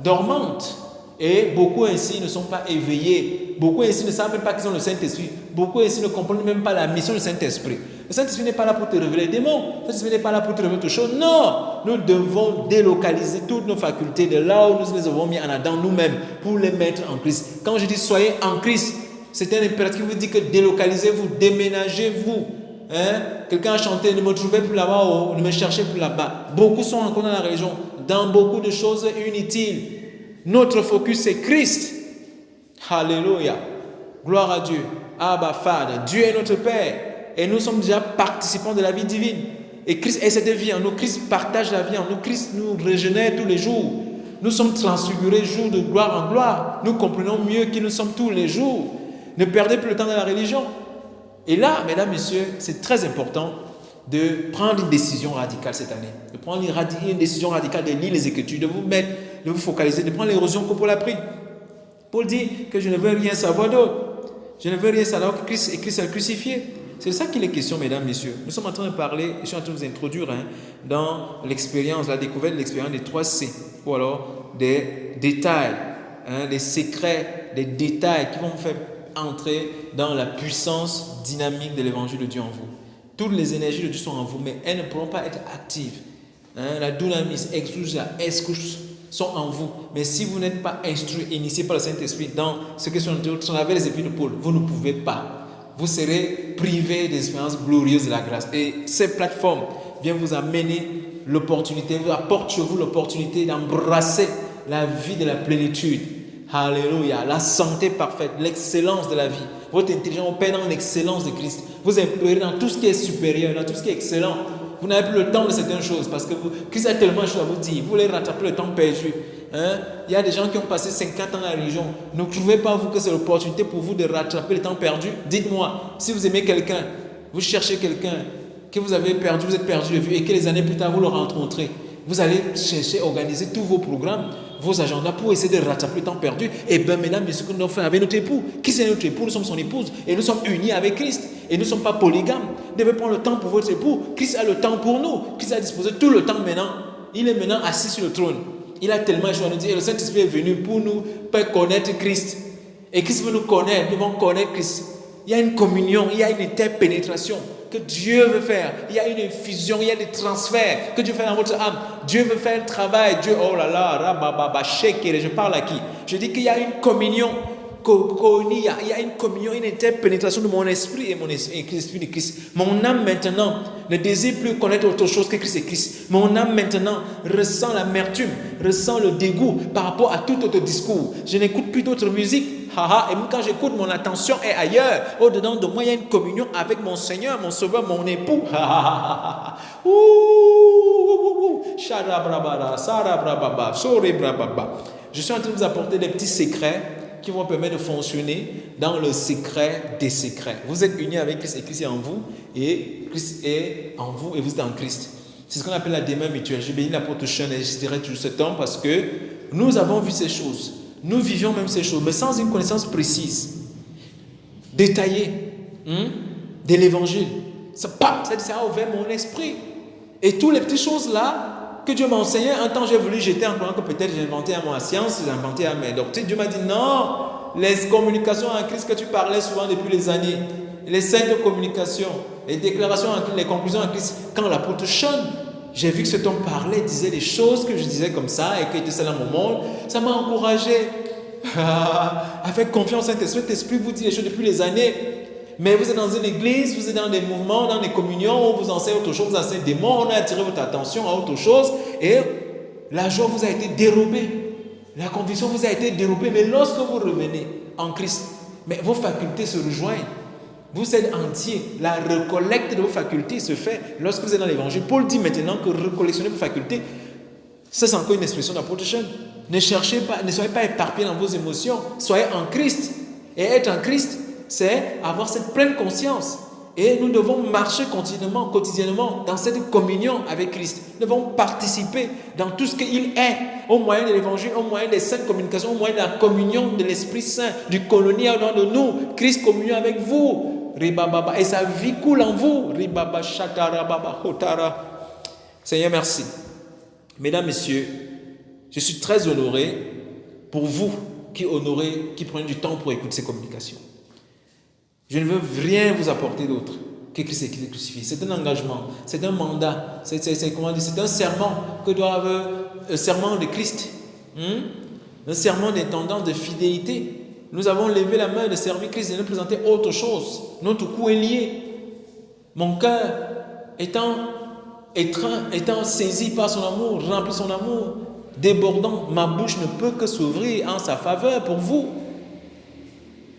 dormantes. Et beaucoup ainsi ne sont pas éveillés. Beaucoup ainsi ne savent même pas qu'ils ont le Saint-Esprit. Beaucoup ainsi ne comprennent même pas la mission du Saint-Esprit. Le Saint-Esprit n'est pas là pour te révéler des démons. Le Saint-Esprit n'est pas là pour te révéler autre chose. Non! Nous devons délocaliser toutes nos facultés de là où nous les avons mis en Adam nous-mêmes pour les mettre en Christ. Quand je dis soyez en Christ, c'est un impératif qui veut dire que délocalisez-vous, déménagez-vous. Quelqu'un a chanté, ne me trouvez plus là-bas, ne me cherchez plus là-bas. Beaucoup sont encore dans la religion, dans beaucoup de choses inutiles. Notre focus c'est Christ. Alléluia. Gloire à Dieu. Abba Father. Dieu est notre Père. Et nous sommes déjà participants de la vie divine. Et Christ est cette vie en nous. Christ partage la vie en nous. Christ nous régénère tous les jours. Nous sommes transfigurés jour de gloire en gloire. Nous comprenons mieux qui nous sommes tous les jours. Ne perdez plus le temps dans la religion. Et là, mesdames, messieurs, c'est très important de prendre une décision radicale cette année. De prendre une décision radicale de lire les Écritures, de vous focaliser, de prendre l'érosion que Paul a pris. Paul dit que je ne veux rien savoir d'autre. Je ne veux rien savoir que Christ et Christ est crucifié. C'est de ça qu'il est question, mesdames, messieurs. Nous sommes en train de parler, je suis en train de vous introduire dans l'expérience, la découverte de l'expérience des 3 C, ou alors des détails, des secrets, des détails qui vont vous faire entrer dans la puissance dynamique de l'évangile de Dieu en vous. Toutes les énergies de Dieu sont en vous, mais elles ne pourront pas être actives. La dunamis, exousia, escouche sont en vous. Mais si vous n'êtes pas instruit, initié par le Saint-Esprit dans ce que sont avec les épines de Paul, vous ne pouvez pas. Vous serez privé des expériences glorieuses de la grâce. Et ces plateformes viennent vous amener l'opportunité, vous apportent sur vous l'opportunité d'embrasser la vie de la plénitude. Alléluia, la santé parfaite, l'excellence de la vie. Votre intelligence opère dans l'excellence de Christ. Vous implorez dans tout ce qui est supérieur, dans tout ce qui est excellent. Vous n'avez plus le temps de certaines choses parce que Christ a tellement de choses à vous dire. Vous voulez rattraper le temps perdu. Il y a des gens qui ont passé 50 ans dans la religion. Ne trouvez pas vous que c'est l'opportunité pour vous de rattraper le temps perdu? Dites-moi, si vous aimez quelqu'un, vous cherchez quelqu'un que vous avez perdu, vous êtes perdu de vue et que les années plus tard vous le rencontrez, vous allez chercher, organiser tous vos programmes, vos agendas pour essayer de rattraper le temps perdu. Et bien mesdames, ce que nous avons fait avec notre époux. Qui c'est notre époux? Nous sommes son épouse et nous sommes unis avec Christ. Et nous ne sommes pas polygames. Vous devez prendre le temps pour votre époux. Christ a le temps pour nous. Christ a disposé tout le temps maintenant. Il est maintenant assis sur le trône. Il a tellement joué à nous dire, et le Saint-Esprit est venu pour nous faire connaître Christ. Et Christ veut nous connaître, nous devons connaître Christ. Il y a une communion, il y a une interpénétration que Dieu veut faire. Il y a une infusion, il y a des transferts que Dieu fait dans votre âme. Dieu veut faire un travail. Dieu, oh là là, rabababa, shekere, je parle à qui? Je dis qu'il y a une communion. Il y a une communion, une interpénétration de mon esprit et mon esprit de Christ. Mon âme maintenant ne désire plus connaître autre chose que Christ et Christ. Mon âme maintenant ressent l'amertume, ressent le dégoût par rapport à tout autre discours. Je n'écoute plus d'autres musiques. Et même quand j'écoute, mon attention est ailleurs. Au-dedans de moi, il y a une communion avec mon Seigneur, mon Sauveur, mon époux. Je suis en train de vous apporter des petits secrets qui vont permettre de fonctionner dans le secret des secrets. Vous êtes unis avec Christ et Christ est en vous et Christ est en vous et vous êtes en Christ. C'est ce qu'on appelle la démain mutuelle. Je bénis l'apôtre Sean et je dirai tout ce temps parce que nous avons vu ces choses. Nous vivions même ces choses, mais sans une connaissance précise, détaillée de l'évangile. Ça a ouvert mon esprit. Et toutes les petites choses là que Dieu m'a enseigné, un temps j'ai voulu jeter en croyant que peut-être j'ai inventé à ma science, j'ai inventé à mes doctrines. Dieu m'a dit non, les communications en Christ que tu parlais souvent depuis les années, les saintes communications, les déclarations en Christ, les conclusions en Christ, quand l'apôtre Sean, j'ai vu que cet homme parlait, disait des choses que je disais comme ça et qu'il était seul dans mon monde, ça m'a encouragé. Avec confiance en cet esprit vous dit les choses depuis les années. Mais vous êtes dans une église, vous êtes dans des mouvements, dans des communions, on vous enseigne autre chose, vous enseigne des mots, on a attiré votre attention à autre chose et la joie vous a été dérobée, la conviction vous a été dérobée. Mais lorsque vous revenez en Christ, mais vos facultés se rejoignent, vous êtes entier. La recollecte de vos facultés se fait lorsque vous êtes dans l'évangile. Paul dit maintenant que recollectionner vos facultés, ça c'est encore une expression d'apôtre Sean. Ne cherchez pas, ne soyez pas éparpillés dans vos émotions, soyez en Christ. Et être en Christ, c'est avoir cette pleine conscience. Et nous devons marcher quotidiennement dans cette communion avec Christ. Nous devons participer dans tout ce qu'il est, au moyen de l'évangile, au moyen des saintes communications, au moyen de la communion de l'Esprit Saint, du colonie au nom de nous. Christ communion avec vous. Et sa vie coule en vous. Seigneur, merci. Mesdames, Messieurs, je suis très honoré pour vous qui prenez du temps pour écouter ces communications. Je ne veux rien vous apporter d'autre que Christ est crucifié. C'est un engagement, c'est un mandat, c'est un serment un serment de Christ, un serment d'intendance, de fidélité. Nous avons levé la main de servir Christ et de nous présenter autre chose. Notre cou est lié. Mon cœur étant saisi par son amour, rempli de son amour, débordant, ma bouche ne peut que s'ouvrir en sa faveur pour vous.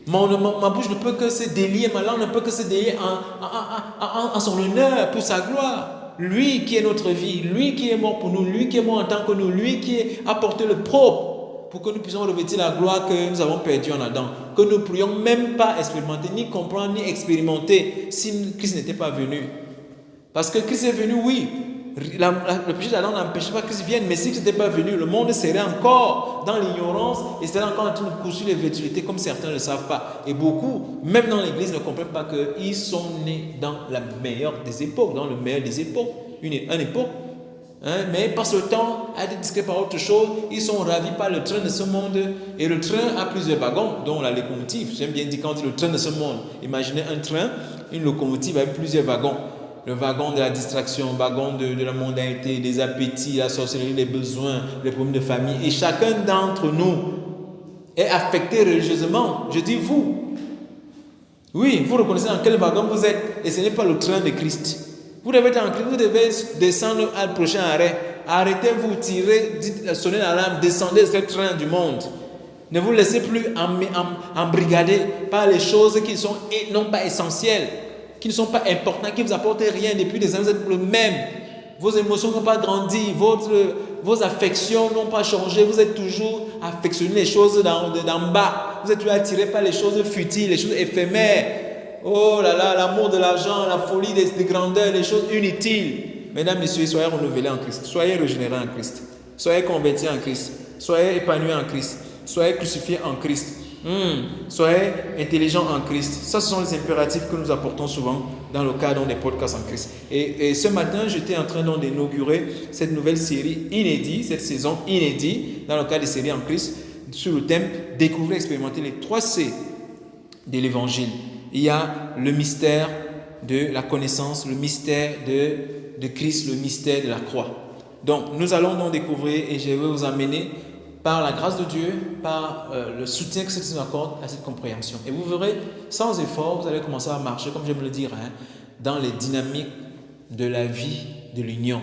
Ma bouche ne peut que se délier, ma langue ne peut que se délier en son honneur, pour sa gloire. Lui qui est notre vie, lui qui est mort pour nous, lui qui est mort en tant que nous, lui qui a porté le propre pour que nous puissions revêtir la gloire que nous avons perdue en Adam. Que nous ne pourrions même pas expérimenter, ni comprendre, ni expérimenter si Christ n'était pas venu. Parce que Christ est venu, oui. Le péché d'Adam n'empêchait pas que Christ vienne, mais si Christ n'était pas venu, le monde serait encore dans l'ignorance et serait encore en train de poursuivre les vétulités comme certains ne le savent pas. Et beaucoup, même dans l'église, ne comprennent pas qu'ils sont nés dans la meilleure des époques, dans le meilleur des époques, une époque. Mais passent le temps à être discrets par autre chose, ils sont ravis par le train de ce monde. Et le train a plusieurs wagons, dont la locomotive. J'aime bien dire quand on dit le train de ce monde. Imaginez un train, une locomotive avec plusieurs wagons. Le wagon de la distraction, le wagon de la mondanité, des appétits, la sorcellerie, les besoins, les problèmes de famille. Et chacun d'entre nous est affecté religieusement. Je dis vous. Oui, vous reconnaissez dans quel wagon vous êtes. Et ce n'est pas le train de Christ. Vous devez être en Christ, vous devez descendre à le prochain arrêt. Arrêtez-vous, tirez, sonnez l'alarme, descendez de ce train du monde. Ne vous laissez plus embrigader par les choses qui sont non pas essentielles, qui ne sont pas importants, qui ne vous apportent rien depuis des années, vous êtes le même. Vos émotions n'ont pas grandi, vos affections n'ont pas changé, vous êtes toujours affectionné les choses d'en bas. Vous êtes toujours attiré par les choses futiles, les choses éphémères. Oh là là, l'amour de l'argent, la folie des grandeurs, les choses inutiles. Mesdames, messieurs, soyez renouvelés en Christ, soyez régénérés en Christ, soyez convertis en Christ, soyez épanouis en Christ, soyez crucifiés en Christ. Soyez intelligents en Christ. Ça, ce sont les impératifs que nous apportons souvent dans le cadre des podcasts en Christ. Et ce matin, j'étais en train d'inaugurer cette nouvelle série inédite, cette saison inédite, dans le cadre des séries en Christ, sur le thème « Découvrir, expérimenter les 3 C de l'Évangile ». Il y a le mystère de la connaissance, le mystère de Christ, le mystère de la croix. Donc, nous allons donc découvrir et je vais vous amener par la grâce de Dieu, par le soutien que Christ nous accorde à cette compréhension. Et vous verrez, sans effort, vous allez commencer à marcher, comme j'aime le dire, dans les dynamiques de la vie de l'union.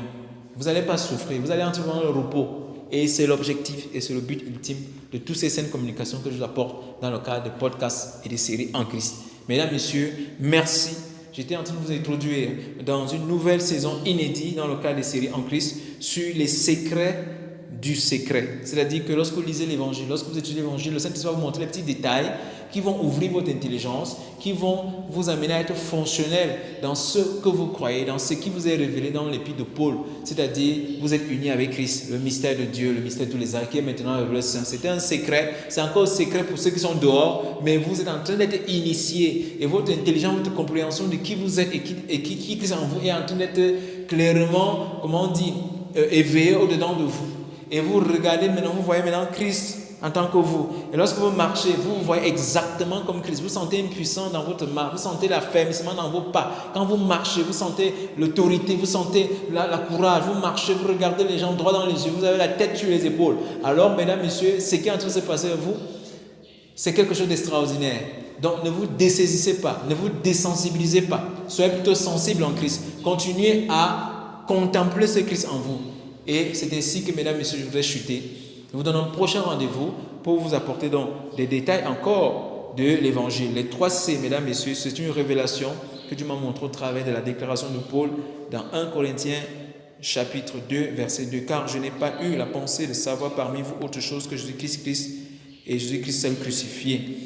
Vous n'allez pas souffrir, vous allez entrer dans le repos. Et c'est l'objectif et c'est le but ultime de toutes ces saines communications que je vous apporte dans le cadre des podcasts et des séries en Christ. Mesdames, messieurs, merci. J'étais en train de vous introduire dans une nouvelle saison inédite dans le cadre des séries en Christ sur les secrets du secret. C'est-à-dire que lorsque vous lisez l'évangile, lorsque vous étudiez l'évangile, le Saint-Esprit va vous montrer les petits détails qui vont ouvrir votre intelligence, qui vont vous amener à être fonctionnel dans ce que vous croyez, dans ce qui vous est révélé dans l'épître de Paul. C'est-à-dire, vous êtes unis avec Christ, le mystère de Dieu, le mystère de tous les arts qui est maintenant révélé au Saint. C'était un secret, c'est encore un secret pour ceux qui sont dehors, mais vous êtes en train d'être initiés et votre intelligence, votre compréhension de qui vous êtes et qui Christ en vous est en train d'être clairement, comment on dit, éveillé au-dedans de vous. Et vous regardez maintenant, vous voyez maintenant Christ en tant que vous. Et lorsque vous marchez, vous voyez exactement comme Christ. Vous sentez une puissance dans votre marche, vous sentez l'affermissement dans vos pas. Quand vous marchez, vous sentez l'autorité, vous sentez la courage. Vous marchez, vous regardez les gens droit dans les yeux, vous avez la tête sur les épaules. Alors, mesdames, messieurs, ce qui est en train de se passer à vous, c'est quelque chose d'extraordinaire. Donc, ne vous dessaisissez pas, ne vous désensibilisez pas. Soyez plutôt sensibles en Christ. Continuez à contempler ce Christ en vous. Et c'est ainsi que, mesdames, messieurs, je voudrais chuter. Je vous donne un prochain rendez-vous pour vous apporter donc des détails encore de l'évangile. Les 3 C, mesdames, messieurs, c'est une révélation que Dieu m'a montrée au travers de la déclaration de Paul dans 1 Corinthiens chapitre 2, verset 2. Car je n'ai pas eu la pensée de savoir parmi vous autre chose que Jésus-Christ et Jésus-Christ seul crucifié.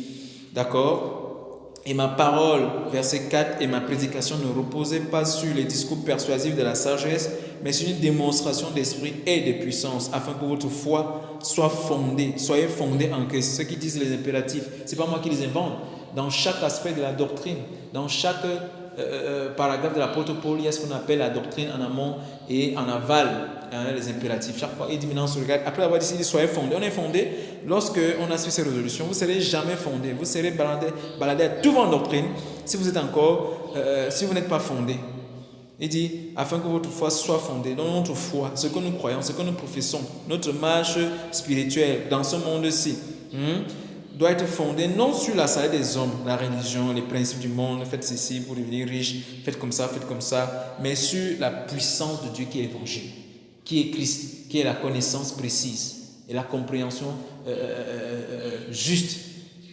D'accord ? Et ma parole, verset 4, et ma prédication ne reposaient pas sur les discours persuasifs de la sagesse, mais sur une démonstration d'esprit et de puissance, afin que votre foi soit fondée, soyez fondés en Christ. Ceux qui disent les impératifs, ce n'est pas moi qui les invente. Dans chaque aspect de la doctrine, dans chaque paragraphe de l'apôtre Paul, il y a ce qu'on appelle la doctrine en amont et en aval, les impératifs. Chaque fois, il dit maintenant, on se regarde. Après avoir décidé, soyez fondés. On est fondé lorsqu'on a suivi ces résolutions. Vous ne serez jamais fondé. Vous serez baladé à toute votre doctrine si vous êtes encore, si vous n'êtes pas fondé. Il dit, afin que votre foi soit fondée dans notre foi, ce que nous croyons, ce que nous professons, notre marche spirituelle dans ce monde-ci, doit être fondée non sur la sagesse des hommes, la religion, les principes du monde, faites ceci pour devenir riche, faites comme ça, mais sur la puissance de Dieu qui est l'évangile, qui est Christ, qui est la connaissance précise et la compréhension juste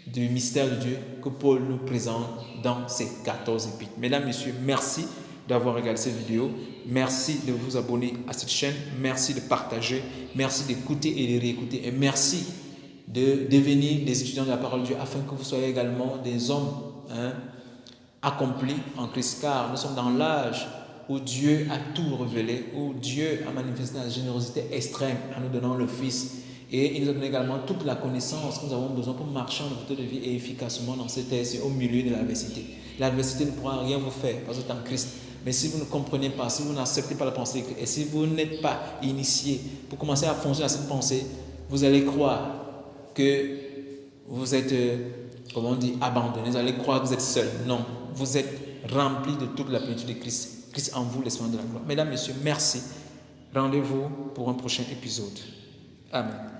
du mystère de Dieu que Paul nous présente dans ces 14 épîtres. Mesdames, messieurs, merci d'avoir regardé cette vidéo. Merci de vous abonner à cette chaîne. Merci de partager. Merci d'écouter et de réécouter. Et merci de devenir des étudiants de la parole de Dieu afin que vous soyez également des hommes accomplis en Christ, car nous sommes dans l'âge où Dieu a tout révélé, où Dieu a manifesté la générosité extrême en nous donnant le Fils. Et il nous a donné également toute la connaissance que nous avons besoin pour marcher en liberté de vie et efficacement dans cette terre, au milieu de l'adversité. L'adversité ne pourra rien vous faire parce que vous êtes en Christ. Mais si vous ne comprenez pas, si vous n'acceptez pas la pensée de Christ, et si vous n'êtes pas initié pour commencer à fonctionner à cette pensée, vous allez croire que vous êtes, comment on dit, abandonné. Vous allez croire que vous êtes seul. Non, vous êtes rempli de toute la plénitude de Christ. Christ en vous, l'esprit de la gloire. Mesdames, messieurs, merci. Rendez-vous pour un prochain épisode. Amen.